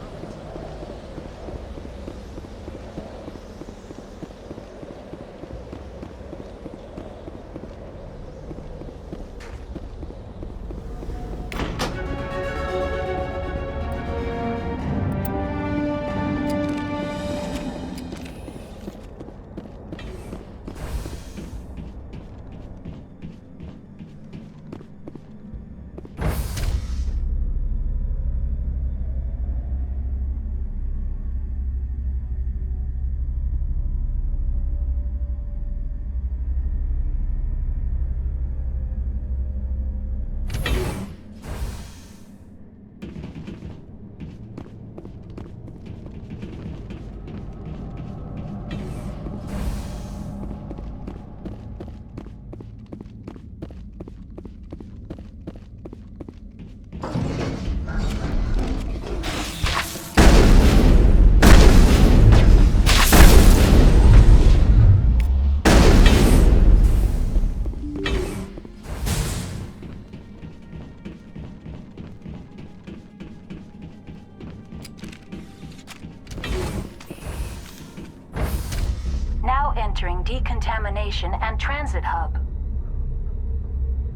Now entering decontamination and transit hub.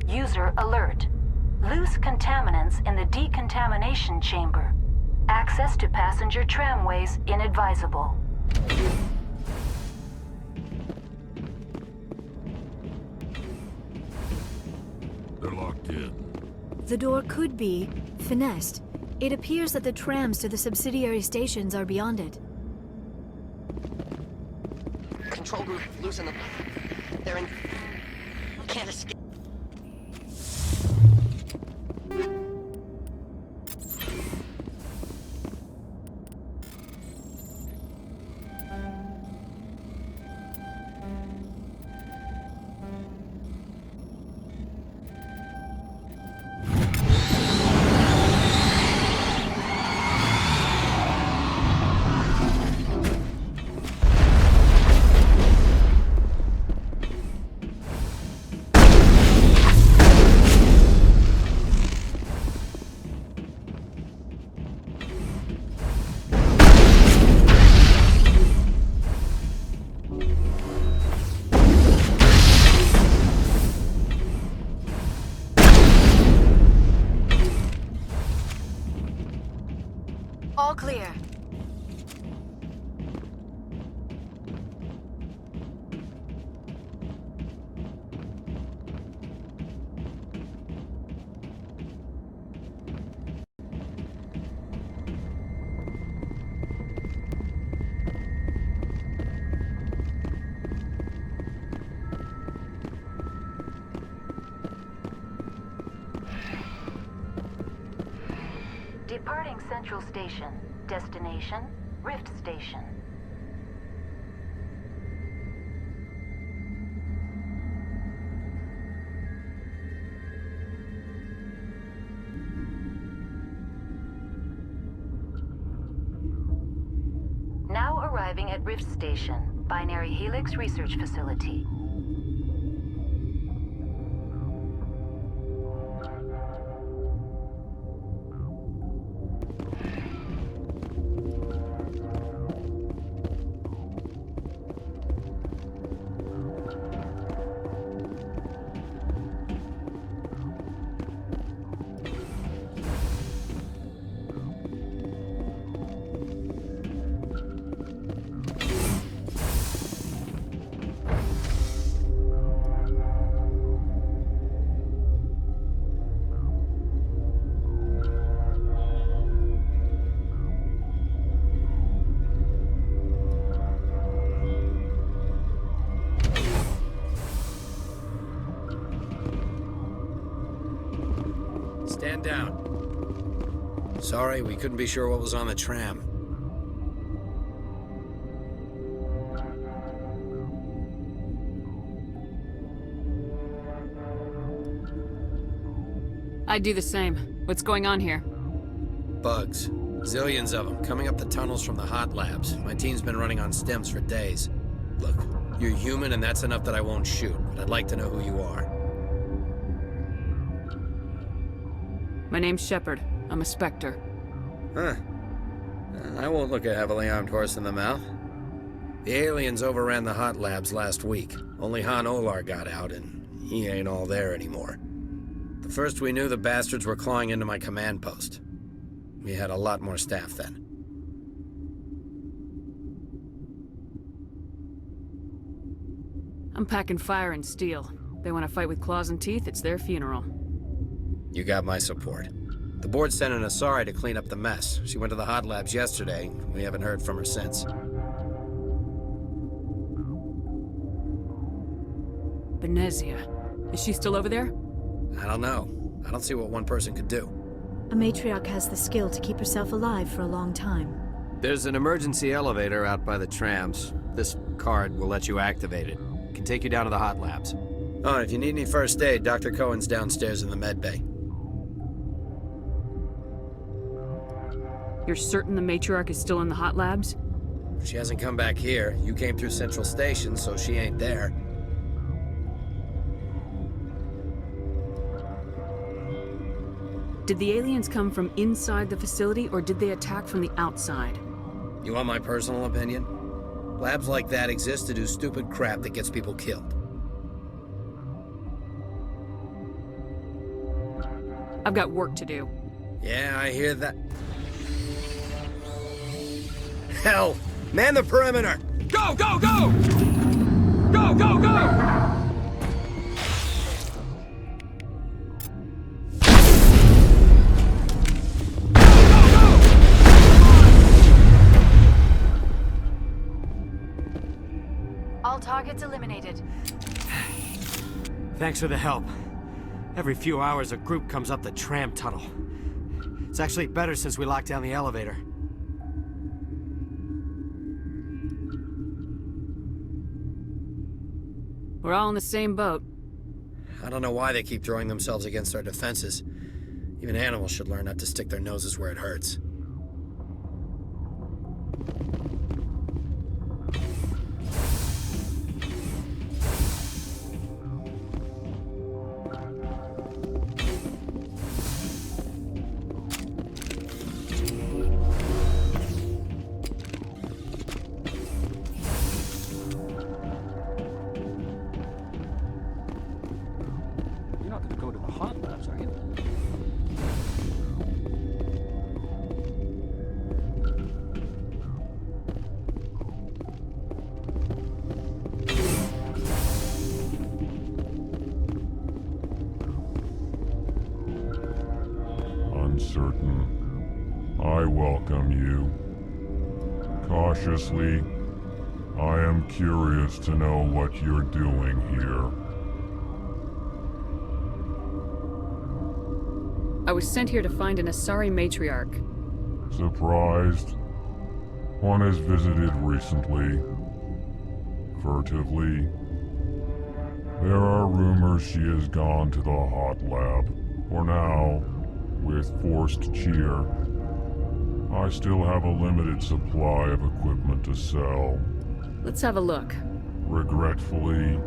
User alert. Loose contaminants in the decontamination chamber. Access to passenger tramways inadvisable. They're locked in. The door could be finessed. It appears that the trams to the subsidiary stations are beyond it. Control group, loosen them. They're in... Can't escape. All clear. Departing Central Station. Destination, Rift Station. Now arriving at Rift Station, Binary Helix Research Facility. Stand down. Sorry, we couldn't be sure what was on the tram. I'd do the same. What's going on here? Bugs. Zillions of them, coming up the tunnels from the hot labs. My team's been running on stems for days. Look, you're human and that's enough that I won't shoot, but I'd like to know who you are. My name's Shepard. I'm a Spectre. Huh. I won't look a heavily armed horse in the mouth. The aliens overran the hot labs last week. Only Han Olar got out, and he ain't all there anymore. The first we knew, the bastards were clawing into my command post. We had a lot more staff then. I'm packing fire and steel. They want to fight with claws and teeth, it's their funeral. You got my support. The board sent an Asari to clean up the mess. She went to the hot labs yesterday. We haven't heard from her since. Venezia. Is she still over there? I don't know. I don't see what one person could do. A matriarch has the skill to keep herself alive for a long time. There's an emergency elevator out by the trams. This card will let you activate it. It can take you down to the hot labs. Oh, and if you need any first aid, Dr. Cohen's downstairs in the med bay. You're certain the matriarch is still in the hot labs? She hasn't come back here. You came through Central Station, so she ain't there. Did the aliens come from inside the facility, or did they attack from the outside? You want my personal opinion? Labs like that exist to do stupid crap that gets people killed. I've got work to do. Yeah, I hear that. Hell! Man the perimeter! Go, go, go! Go, go, go! All targets eliminated. Thanks for the help. Every few hours, a group comes up the tram tunnel. It's actually better since we locked down the elevator. We're all in the same boat. I don't know why they keep throwing themselves against our defenses. Even animals should learn not to stick their noses where it hurts. You're not gonna go to the hot labs, are you? Uncertain. I welcome you. Cautiously, I am curious to know what you're doing here. I was sent here to find an Asari matriarch. Surprised? One has visited recently. Furtively. There are rumors she has gone to the hot lab. For now, with forced cheer. I still have a limited supply of equipment to sell. Let's have a look. Regretfully,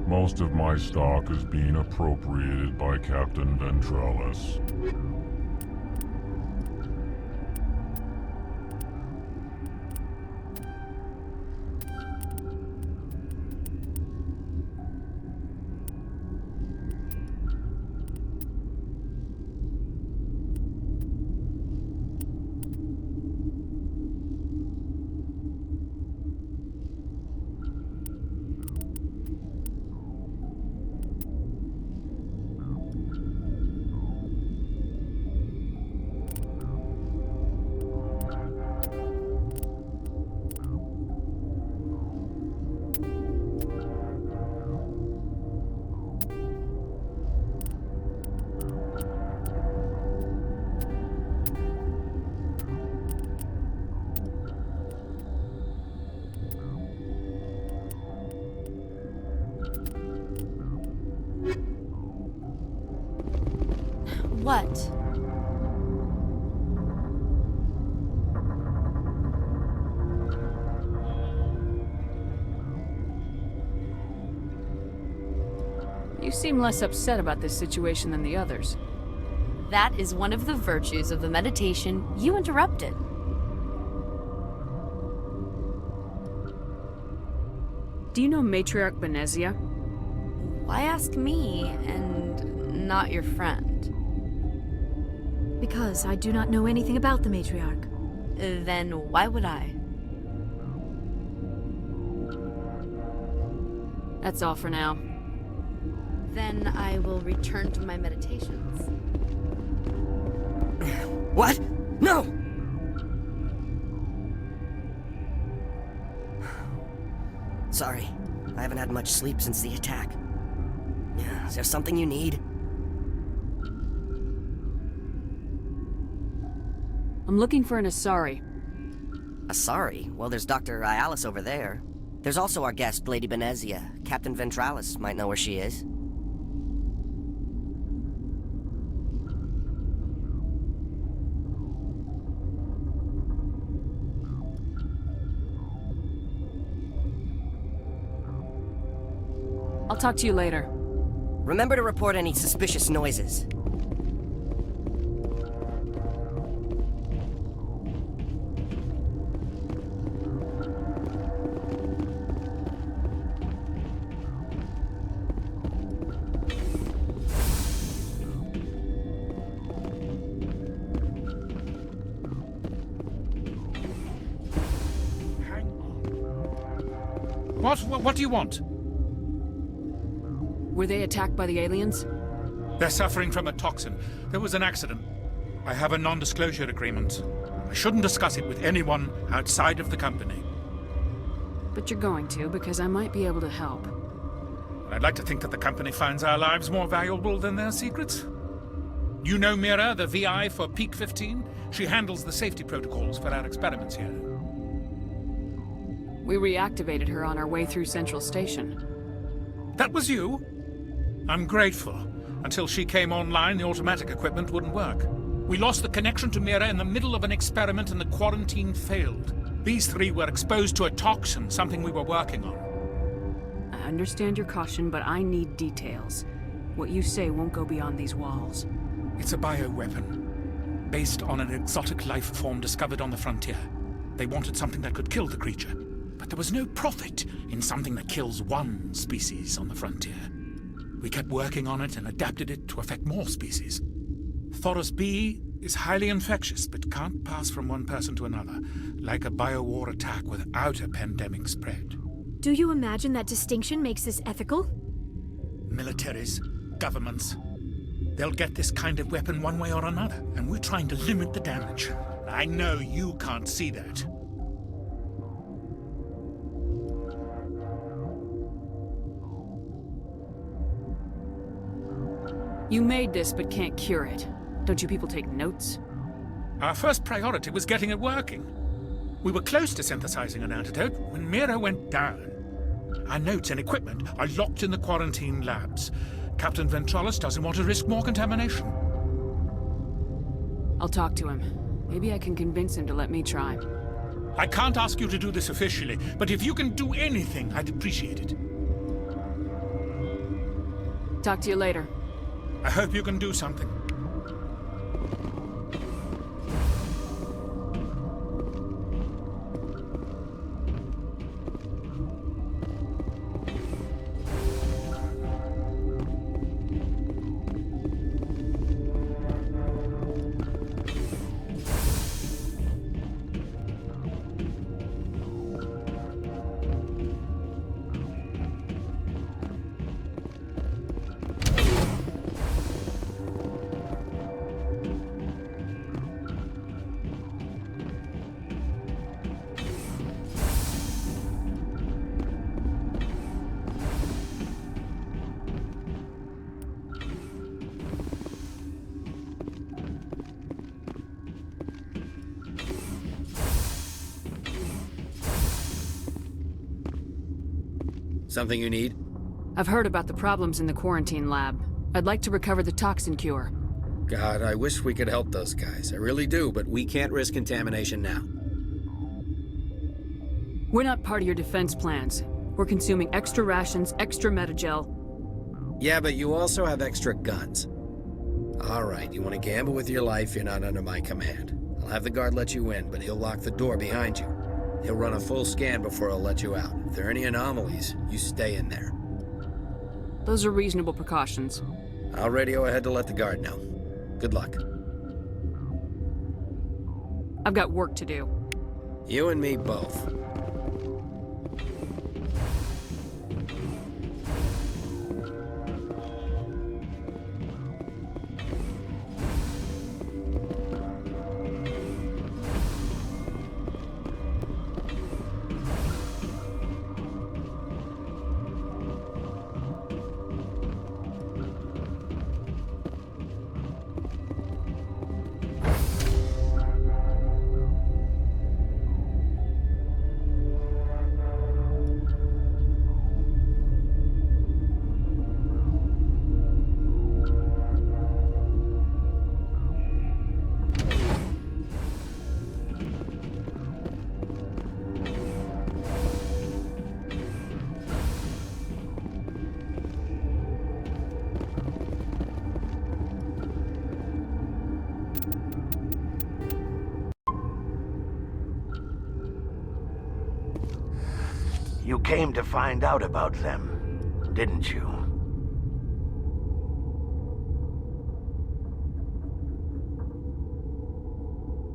most of my stock is being appropriated by Captain Ventralis. What? You seem less upset about this situation than the others. That is one of the virtues of the meditation you interrupted. Do you know Matriarch Benezia? Why ask me and not your friend? Because I do not know anything about the matriarch. Then why would I? That's all for now. Then I will return to my meditations. What? No! Sorry, I haven't had much sleep since the attack. Is there something you need? I'm looking for an Asari. Asari? Well, there's Dr. Ayalis over there. There's also our guest, Lady Benezia. Captain Ventralis might know where she is. I'll talk to you later. Remember to report any suspicious noises. What do you want? Were they attacked by the aliens? They're suffering from a toxin. There was an accident. I have a non-disclosure agreement. I shouldn't discuss it with anyone outside of the company. But you're going to, because I might be able to help. I'd like to think that the company finds our lives more valuable than their secrets. You know Mira, the VI for Peak 15? She handles the safety protocols for our experiments here. We reactivated her on our way through Central Station. That was you? I'm grateful. Until she came online, the automatic equipment wouldn't work. We lost the connection to Mira in the middle of an experiment and the quarantine failed. These three were exposed to a toxin, something we were working on. I understand your caution, but I need details. What you say won't go beyond these walls. It's a bioweapon, based on an exotic life form discovered on the frontier. They wanted something that could kill the creature, but there was no profit in something that kills one species on the frontier. We kept working on it and adapted it to affect more species. Thoros B is highly infectious, but can't pass from one person to another, like a biowar attack without a pandemic spread. Do you imagine that distinction makes this ethical? Militaries, governments, they'll get this kind of weapon one way or another, and we're trying to limit the damage. I know you can't see that. You made this, but can't cure it. Don't you people take notes? Our first priority was getting it working. We were close to synthesizing an antidote when Mira went down. Our notes and equipment are locked in the quarantine labs. Captain Ventralis doesn't want to risk more contamination. I'll talk to him. Maybe I can convince him to let me try. I can't ask you to do this officially, but if you can do anything, I'd appreciate it. Talk to you later. I hope you can do something. Something you need? I've heard about the problems in the quarantine lab. I'd like to recover the toxin cure. God, I wish we could help those guys. I really do, but we can't risk contamination now. We're not part of your defense plans. We're consuming extra rations, extra metagel. Yeah, but you also have extra guns. All right, you want to gamble with your life, you're not under my command. I'll have the guard let you in, but he'll lock the door behind you. He'll run a full scan before he'll let you out. If there are any anomalies, you stay in there. Those are reasonable precautions. I'll radio ahead to let the guard know. Good luck. I've got work to do. You and me both. You came to find out about them, didn't you?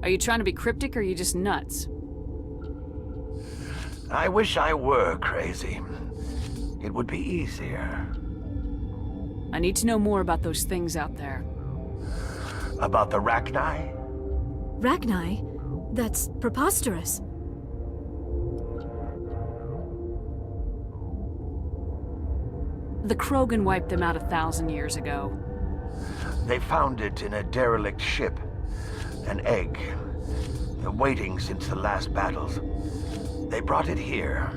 Are you trying to be cryptic or are you just nuts? I wish I were crazy. It would be easier. I need to know more about those things out there. About the Rachni? Rachni? That's preposterous. The Krogan wiped them out 1,000 years ago. They found it in a derelict ship. An egg. Waiting since the last battles. They brought it here.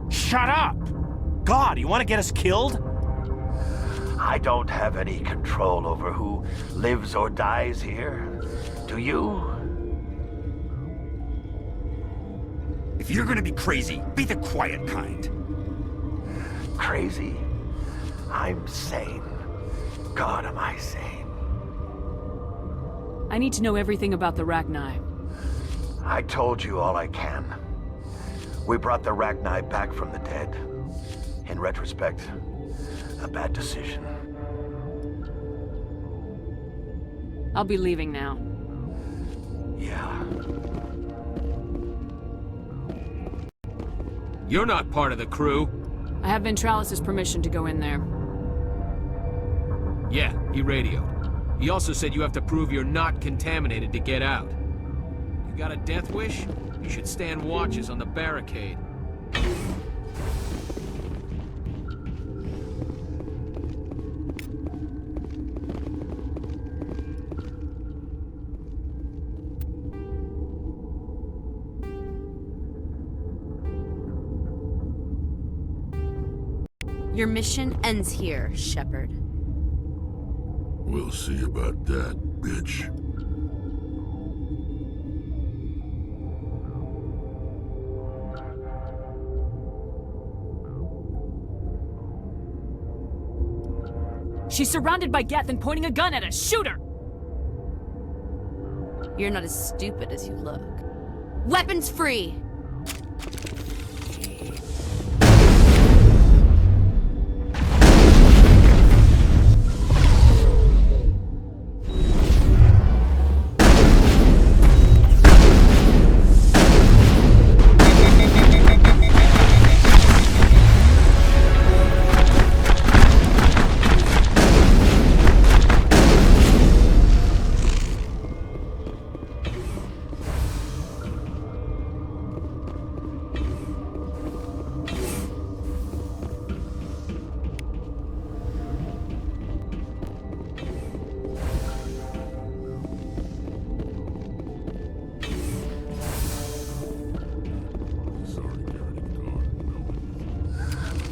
Shut up! God, you want to get us killed? I don't have any control over who lives or dies here. Do you? If you're gonna be crazy, be the quiet kind. Crazy? I'm sane. God, am I sane? I need to know everything about the Rachni. I told you all I can. We brought the Rachni back from the dead. In retrospect, a bad decision. I'll be leaving now. Yeah. You're not part of the crew. I have Ventralis' permission to go in there. Yeah, he radioed. He also said you have to prove you're not contaminated to get out. You got a death wish? You should stand watches on the barricade. Your mission ends here, Shepard. We'll see about that, bitch. She's surrounded by Geth and pointing a gun at us. Shoot her! You're not as stupid as you look. Weapons free!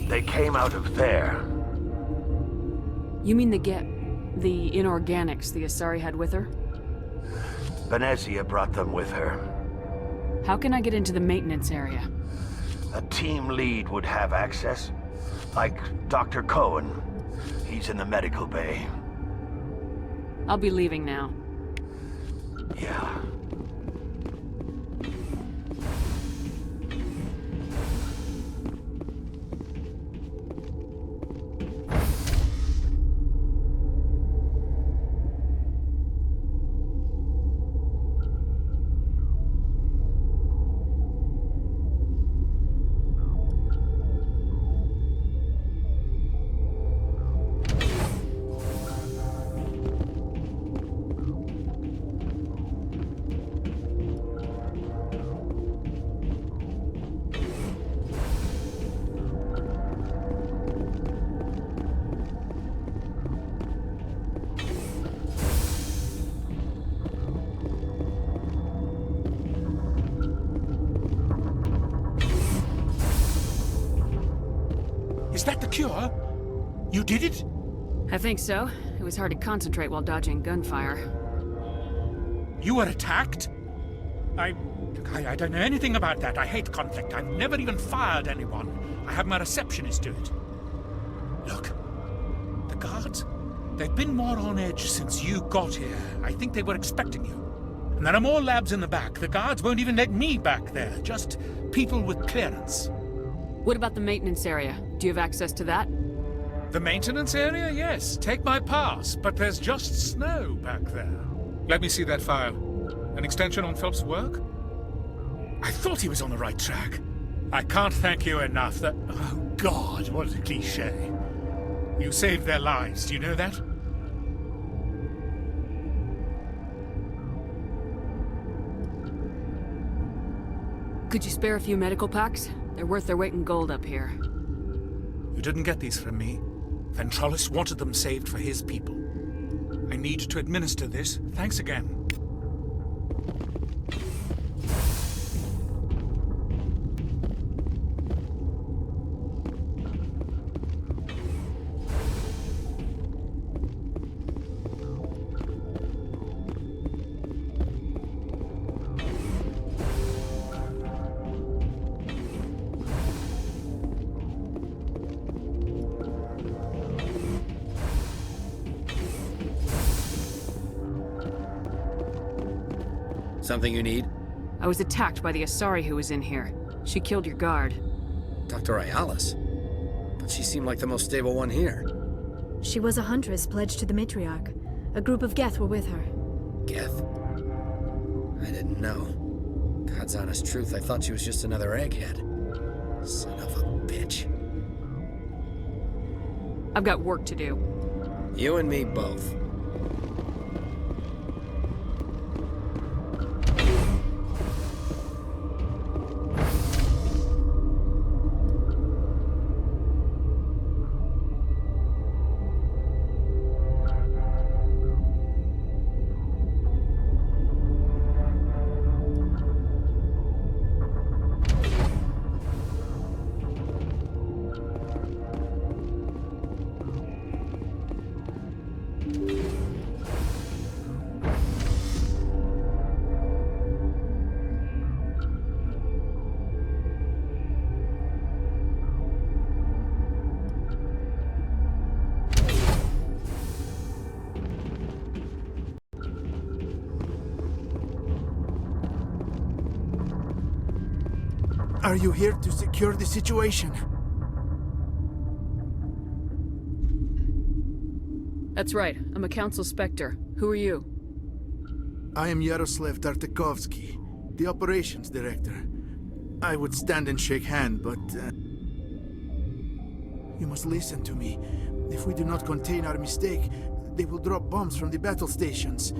They came out of there. You mean the Geth? The inorganics the Asari had with her? Venezia brought them with her. How can I get into the maintenance area? A team lead would have access. Like Dr. Cohen. He's in the medical bay. I'll be leaving now. Yeah. Is that the cure? You did it? I think so. It was hard to concentrate while dodging gunfire. You were attacked? I don't know anything about that. I hate conflict. I've never even fired anyone. I have my receptionist do it. Look, the guards, they've been more on edge since you got here. I think they were expecting you. And there are more labs in the back. The guards won't even let me back there. Just people with clearance. What about the maintenance area? Do you have access to that? The maintenance area? Yes. Take my pass. But there's just snow back there. Let me see that file. An extension on Phelps' work? I thought he was on the right track. I can't thank you enough that... Oh, God, what a cliché. You saved their lives. Do you know that? Could you spare a few medical packs? They're worth their weight in gold up here. You didn't get these from me. Ventrolis wanted them saved for his people. I need to administer this. Thanks again. Something you need? I was attacked by the Asari who was in here. She killed your guard. Dr. Ayalis? But she seemed like the most stable one here. She was a huntress pledged to the matriarch. A group of Geth were with her. Geth? I didn't know. God's honest truth, I thought she was just another egghead. Son of a bitch. I've got work to do. You and me both. Are you here to secure the situation? That's right. I'm a Council Spectre. Who are you? I am Yaroslav Tartakovsky, the Operations Director. I would stand and shake hand, but... You must listen to me. If we do not contain our mistake, they will drop bombs from the battle stations.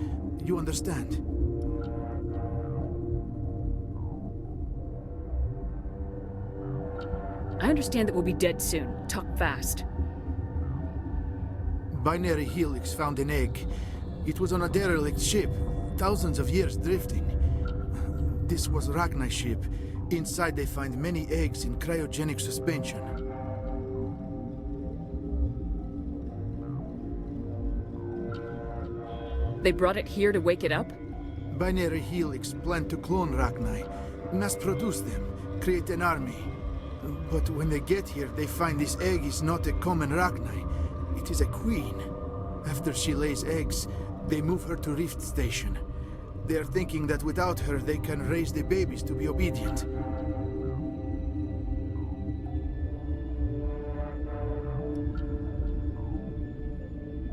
You understand? I understand that we'll be dead soon. Talk fast. Binary Helix found an egg. It was on a derelict ship, thousands of years drifting. This was Ragnai's ship. Inside they find many eggs in cryogenic suspension. They brought it here to wake it up? Binary Helix planned to clone Rachni, mass produce them, create an army. But when they get here, they find this egg is not a common Rachni. It is a queen. After she lays eggs, they move her to Rift Station. They are thinking that without her, they can raise the babies to be obedient.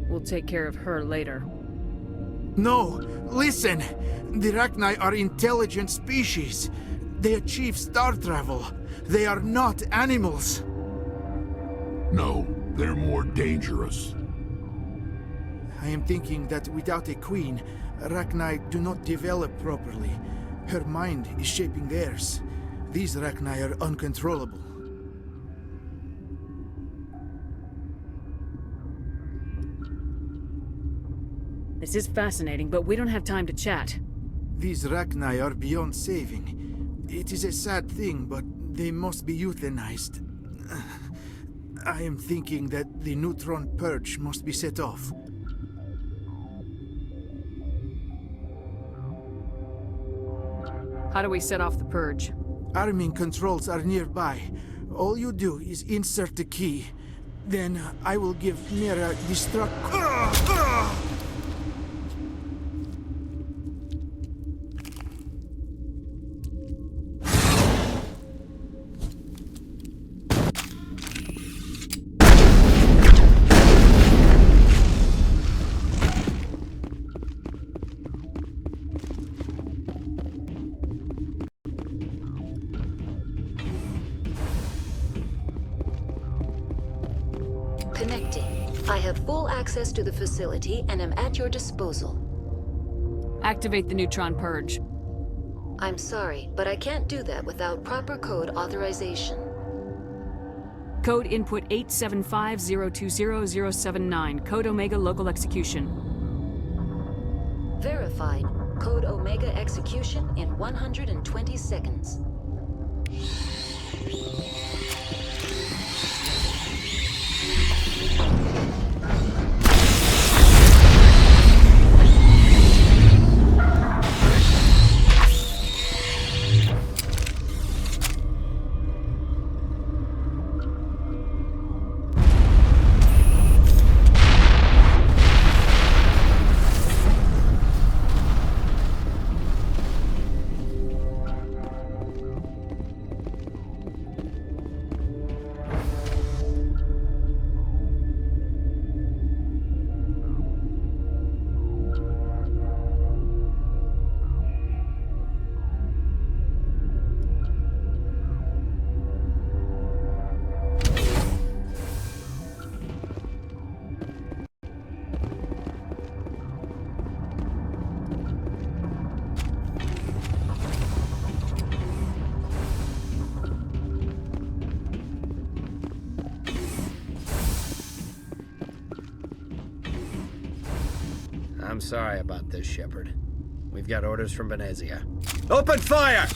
We'll take care of her later. No! Listen! The Rachni are intelligent species. They achieve star travel. They are not animals. No, they're more dangerous. I am thinking that without a queen, Rachni do not develop properly. Her mind is shaping theirs. These Rachni are uncontrollable. This is fascinating, but we don't have time to chat. These Rachni are beyond saving. It is a sad thing, but they must be euthanized. I am thinking that the neutron purge must be set off. How do we set off the purge? Arming controls are nearby. All you do is insert the key. Then I will give Mira destruct... Connecting. I have full access to the facility and am at your disposal. Activate the neutron purge. I'm sorry, but I can't do that without proper code authorization. Code input 875020079. Code Omega local execution. Verified. Code Omega execution in 120 seconds. I'm sorry about this, Shepard. We've got orders from Venezia. Open fire!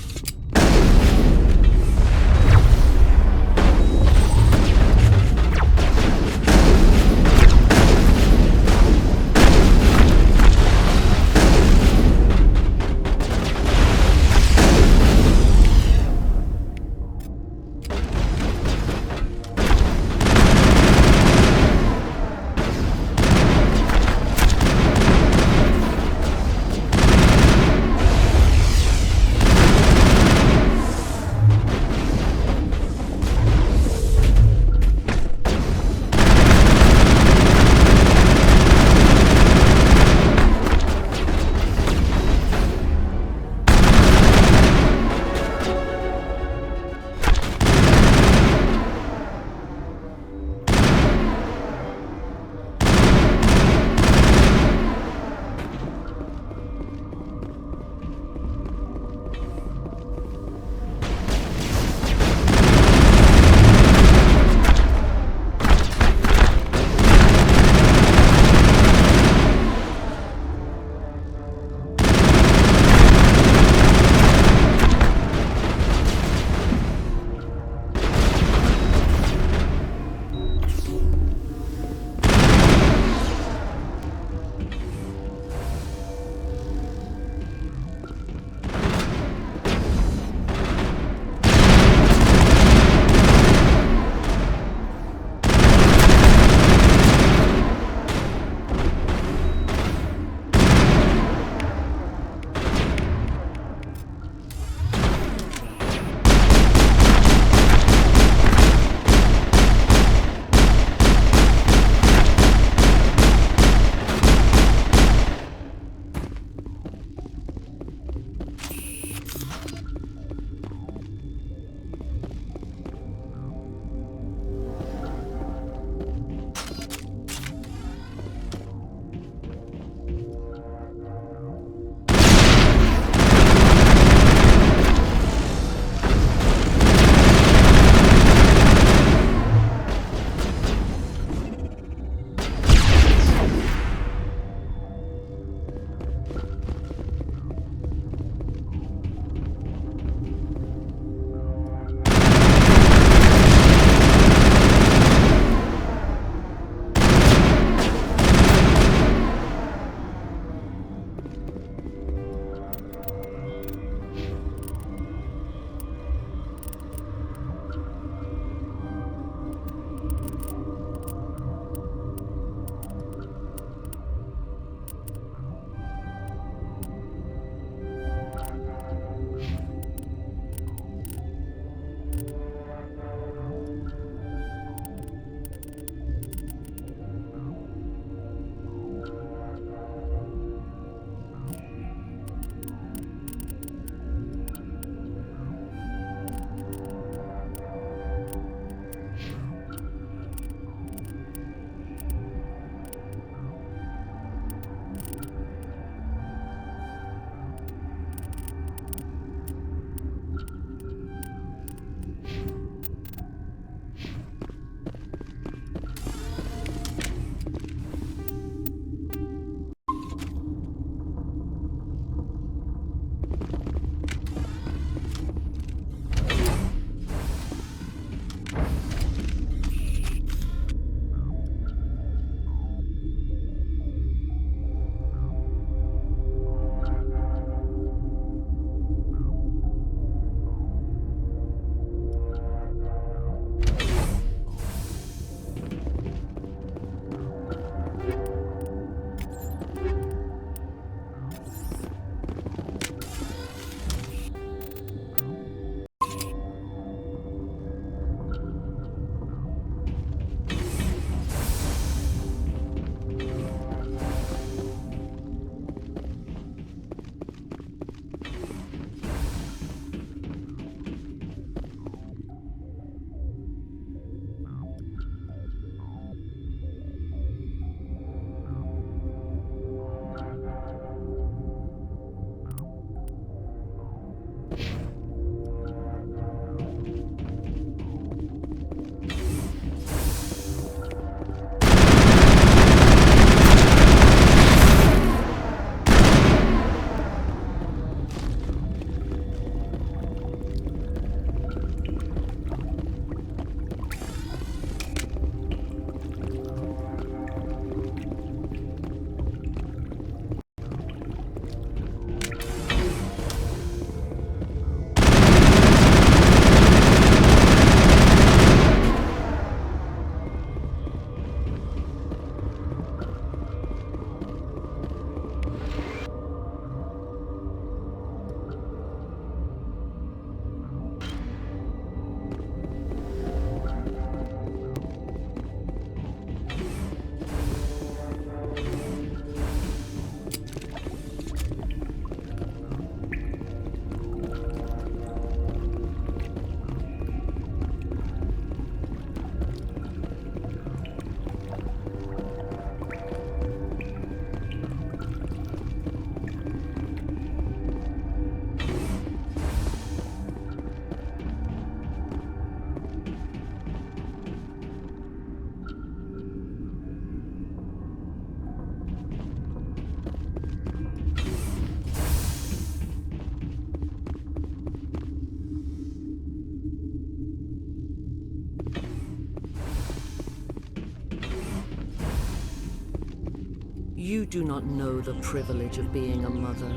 You do not know the privilege of being a mother.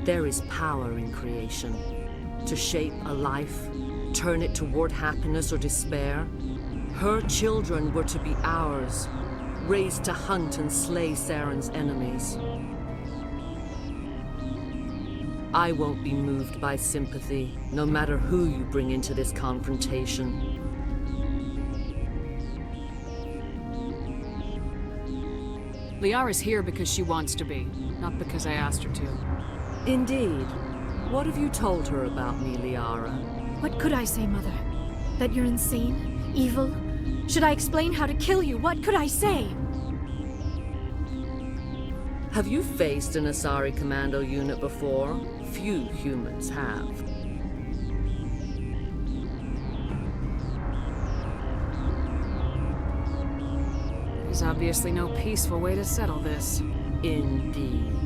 There is power in creation. To shape a life, turn it toward happiness or despair. Her children were to be ours, raised to hunt and slay Saren's enemies. I won't be moved by sympathy, no matter who you bring into this confrontation. Liara's here because she wants to be, not because I asked her to. Indeed. What have you told her about me, Liara? What could I say, Mother? That you're insane? Evil? Should I explain how to kill you? What could I say? Have you faced an Asari commando unit before? Few humans have. There's obviously no peaceful way to settle this. Indeed.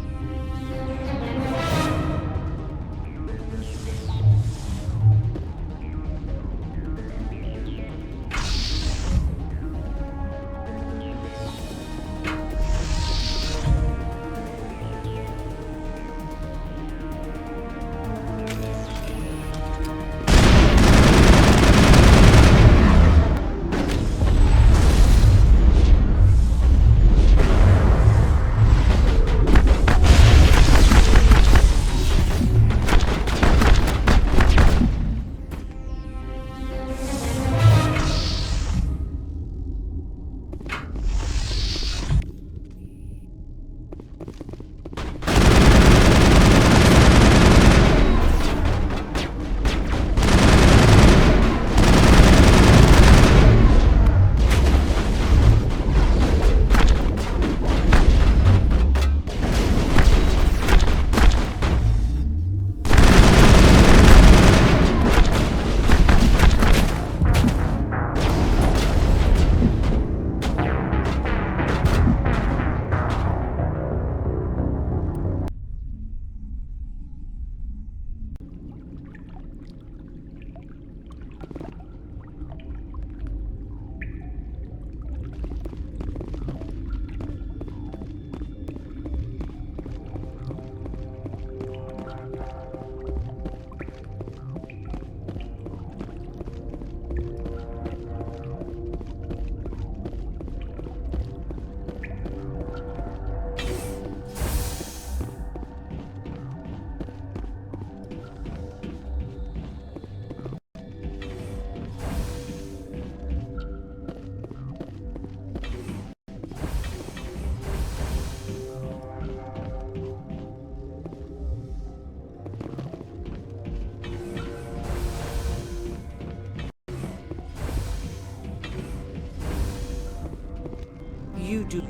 You do...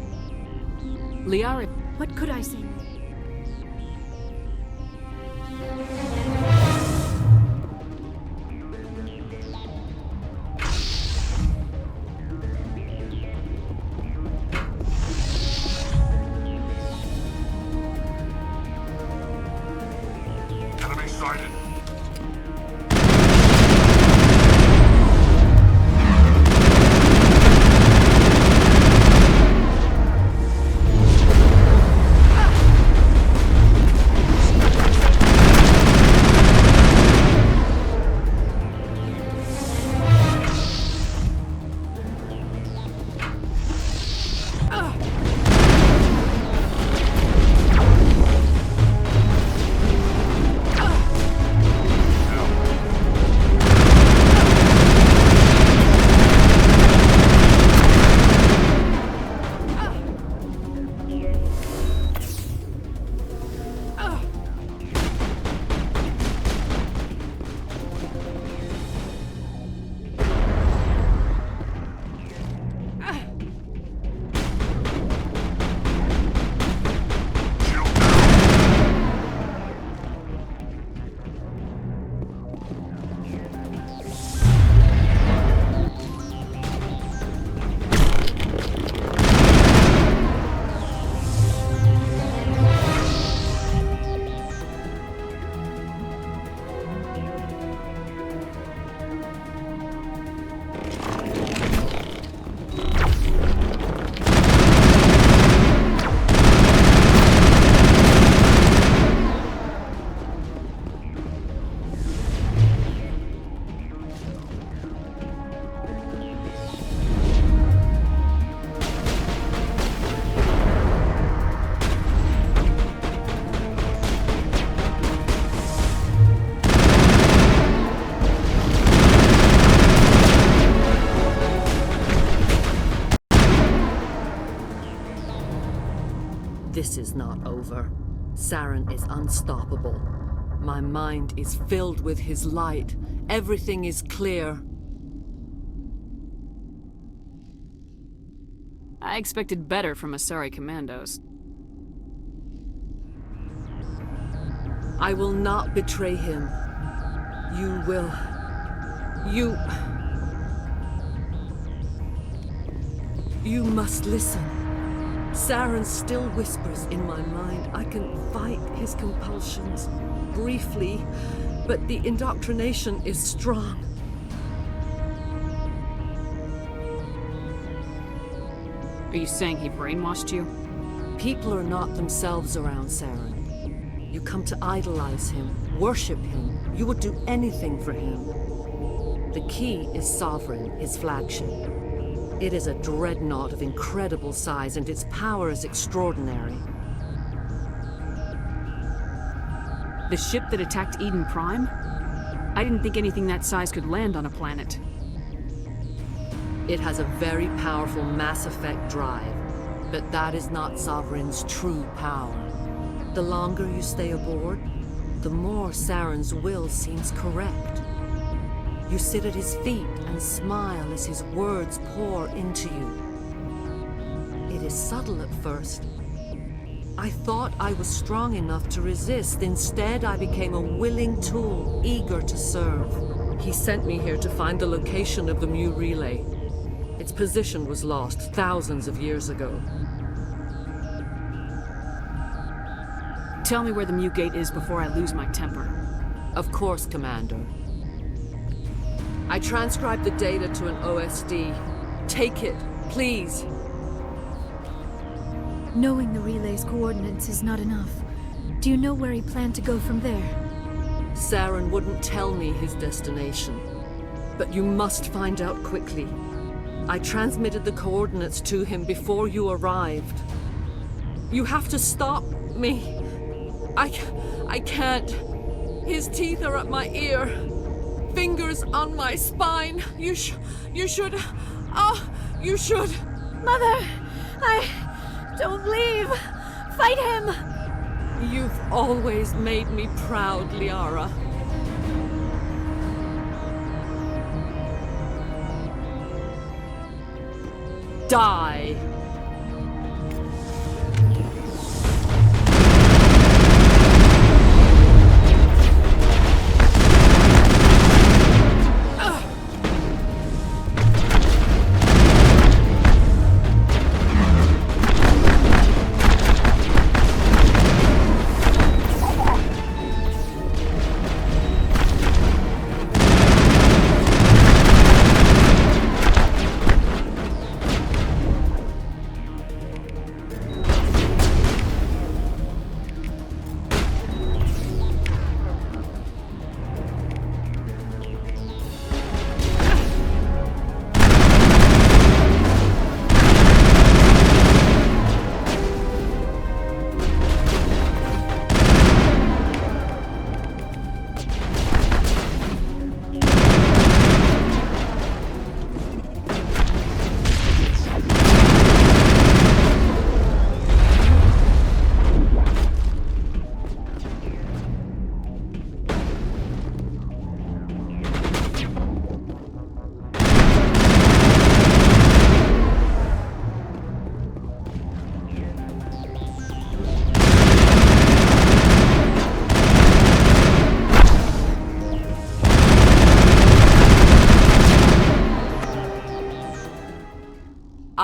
Liara... What could I say? sighted. This is not over. Saren is unstoppable. My mind is filled with his light. Everything is clear. I expected better from Asari commandos. I will not betray him. You will. You must listen. Saren still whispers in my mind. I can fight his compulsions, briefly, but the indoctrination is strong. Are you saying he brainwashed you? People are not themselves around Saren. You come to idolize him, worship him. You would do anything for him. The key is Sovereign, his flagship. It is a dreadnought of incredible size, and its power is extraordinary. The ship that attacked Eden Prime? I didn't think anything that size could land on a planet. It has a very powerful Mass Effect drive, but that is not Sovereign's true power. The longer you stay aboard, the more Saren's will seems correct. You sit at his feet and smile as his words pour into you. It is subtle at first. I thought I was strong enough to resist. Instead, I became a willing tool, eager to serve. He sent me here to find the location of the Mu relay. Its position was lost thousands of years ago. Tell me where the Mu gate is before I lose my temper. Of course, Commander. I transcribed the data to an OSD. Take it, please. Knowing the relay's coordinates is not enough. Do you know where he planned to go from there? Saren wouldn't tell me his destination. But you must find out quickly. I transmitted the coordinates to him before you arrived. You have to stop me. I can't. His teeth are at my ear. Fingers on my spine. You should. You should. Mother, don't leave. Fight him. You've always made me proud, Liara. Die.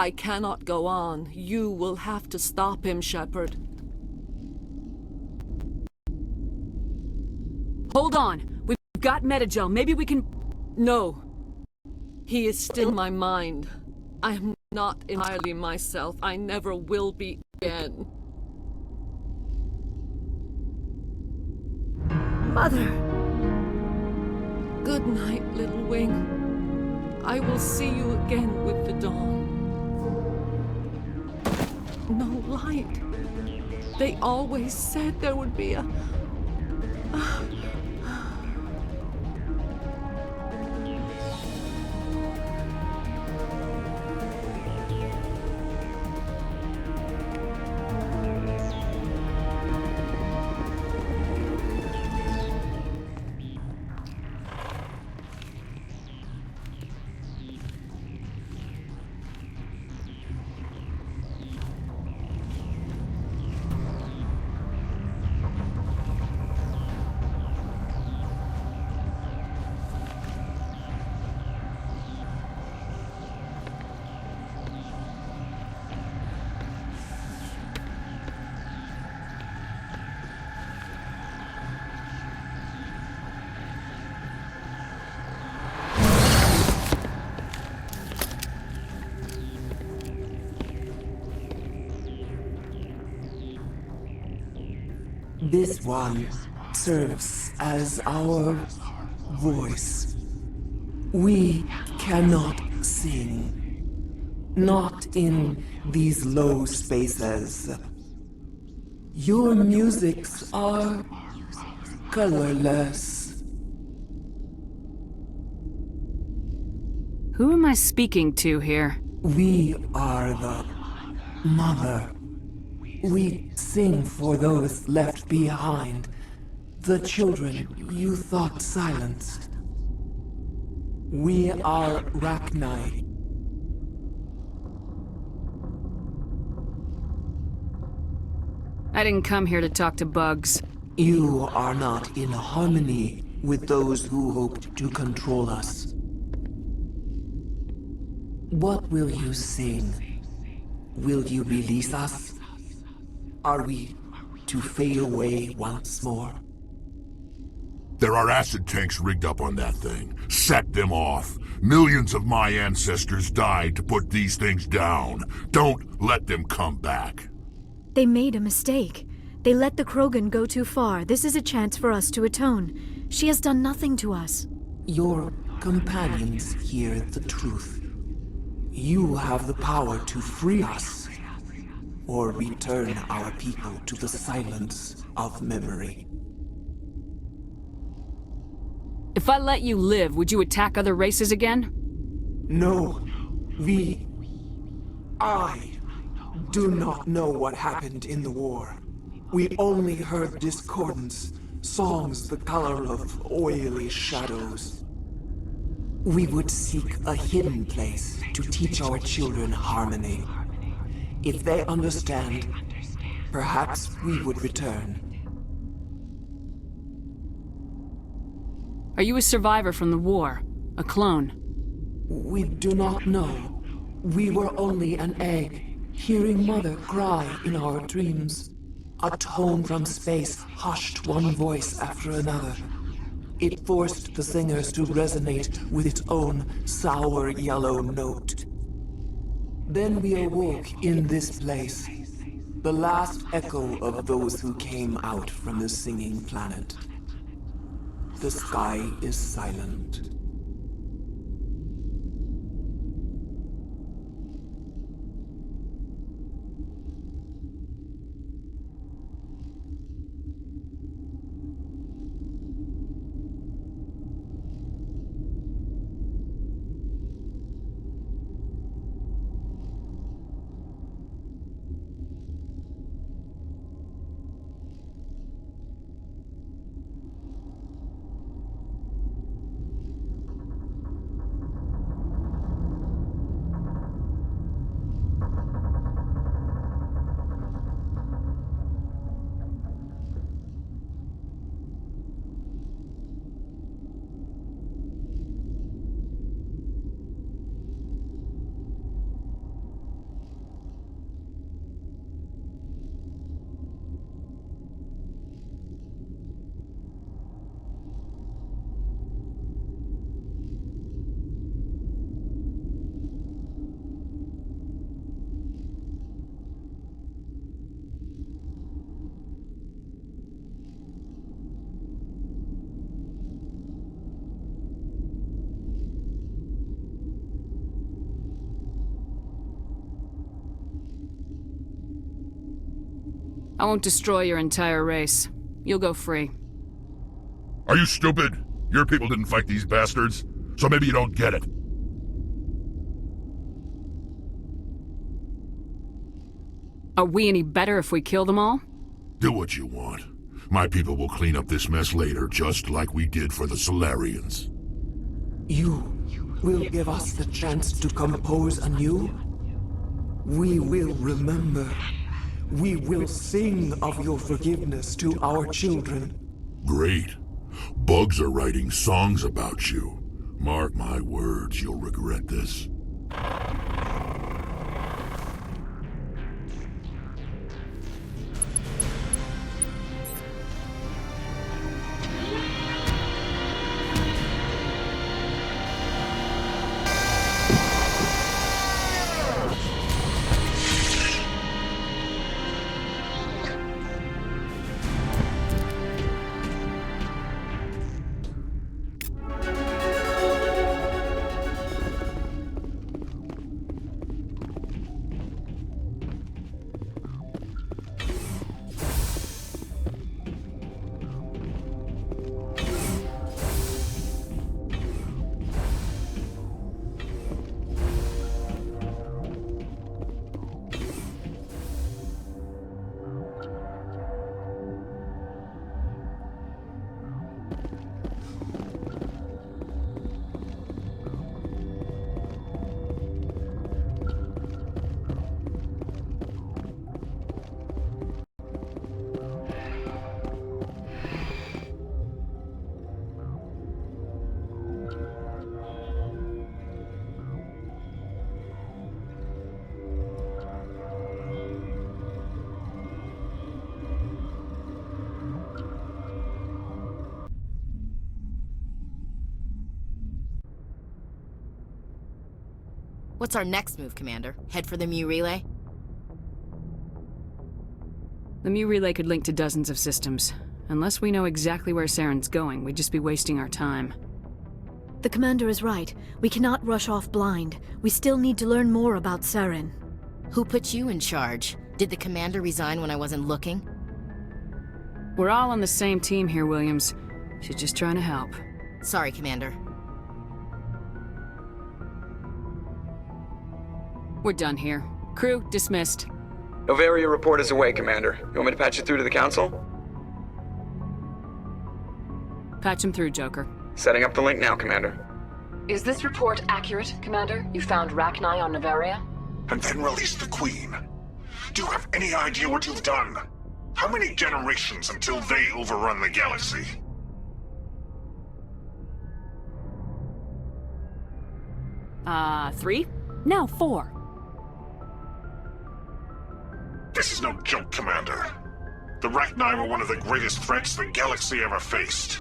I cannot go on. You will have to stop him, Shepard. Hold on. We've got Metagel. Maybe we can... No. He is still in my mind. I am not entirely myself. I never will be again. Mother! Good night, little wing. I will see you again with the dawn. No light. They always said there would be a... This one serves as our voice. We cannot sing. Not in these low spaces. Your musics are colorless. Who am I speaking to here? We are the mother. We sing for those left behind, the children you thought silenced. We are Rachni. I didn't come here to talk to bugs. You are not in harmony with those who hoped to control us. What will you sing? Will you release us? Are we to fade away once more? There are acid tanks rigged up on that thing. Set them off. Millions of my ancestors died to put these things down. Don't let them come back. They made a mistake. They let the Krogan go too far. This is a chance for us to atone. She has done nothing to us. Your companions hear the truth. You have the power to free us, or return our people to the silence of memory. If I let you live, would you attack other races again? No. I do not know what happened in the war. We only heard discordance, songs the color of oily shadows. We would seek a hidden place to teach our children harmony. If they understand, perhaps we would return. Are you a survivor from the war? A clone? We do not know. We were only an egg, hearing Mother cry in our dreams. A tone from space hushed one voice after another. It forced the singers to resonate with its own sour yellow note. Then we awoke in this place, the last echo of those who came out from the singing planet. The sky is silent. I won't destroy your entire race. You'll go free. Are you stupid? Your people didn't fight these bastards, so maybe you don't get it. Are we any better if we kill them all? Do what you want. My people will clean up this mess later, just like we did for the Solarians. You will give us the chance to compose anew? We will remember. We will sing of your forgiveness to our children. Great. Bugs are writing songs about you. Mark my words, you'll regret this. What's our next move, Commander? Head for the Mu Relay? The Mu Relay could link to dozens of systems. Unless we know exactly where Saren's going, we'd just be wasting our time. The Commander is right. We cannot rush off blind. We still need to learn more about Saren. Who put you in charge? Did the Commander resign when I wasn't looking? We're all on the same team here, Williams. She's just trying to help. Sorry, Commander. We're done here. Crew, dismissed. Noveria report is away, Commander. You want me to patch it through to the Council? Patch him through, Joker. Setting up the link now, Commander. Is this report accurate, Commander? You found Rachni on Noveria? And then released the Queen. Do you have any idea what you've done? How many generations until they overrun the galaxy? 3? Now 4. This is no joke, Commander. The Rachni were one of the greatest threats the galaxy ever faced.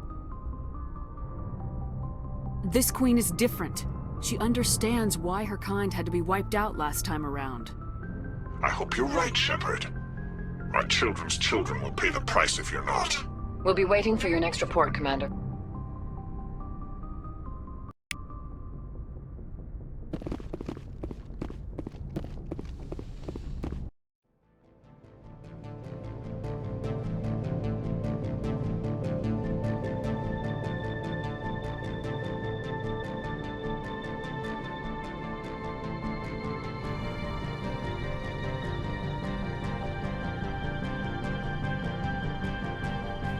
This Queen is different. She understands why her kind had to be wiped out last time around. I hope you're right, Shepard. My children's children will pay the price if you're not. We'll be waiting for your next report, Commander.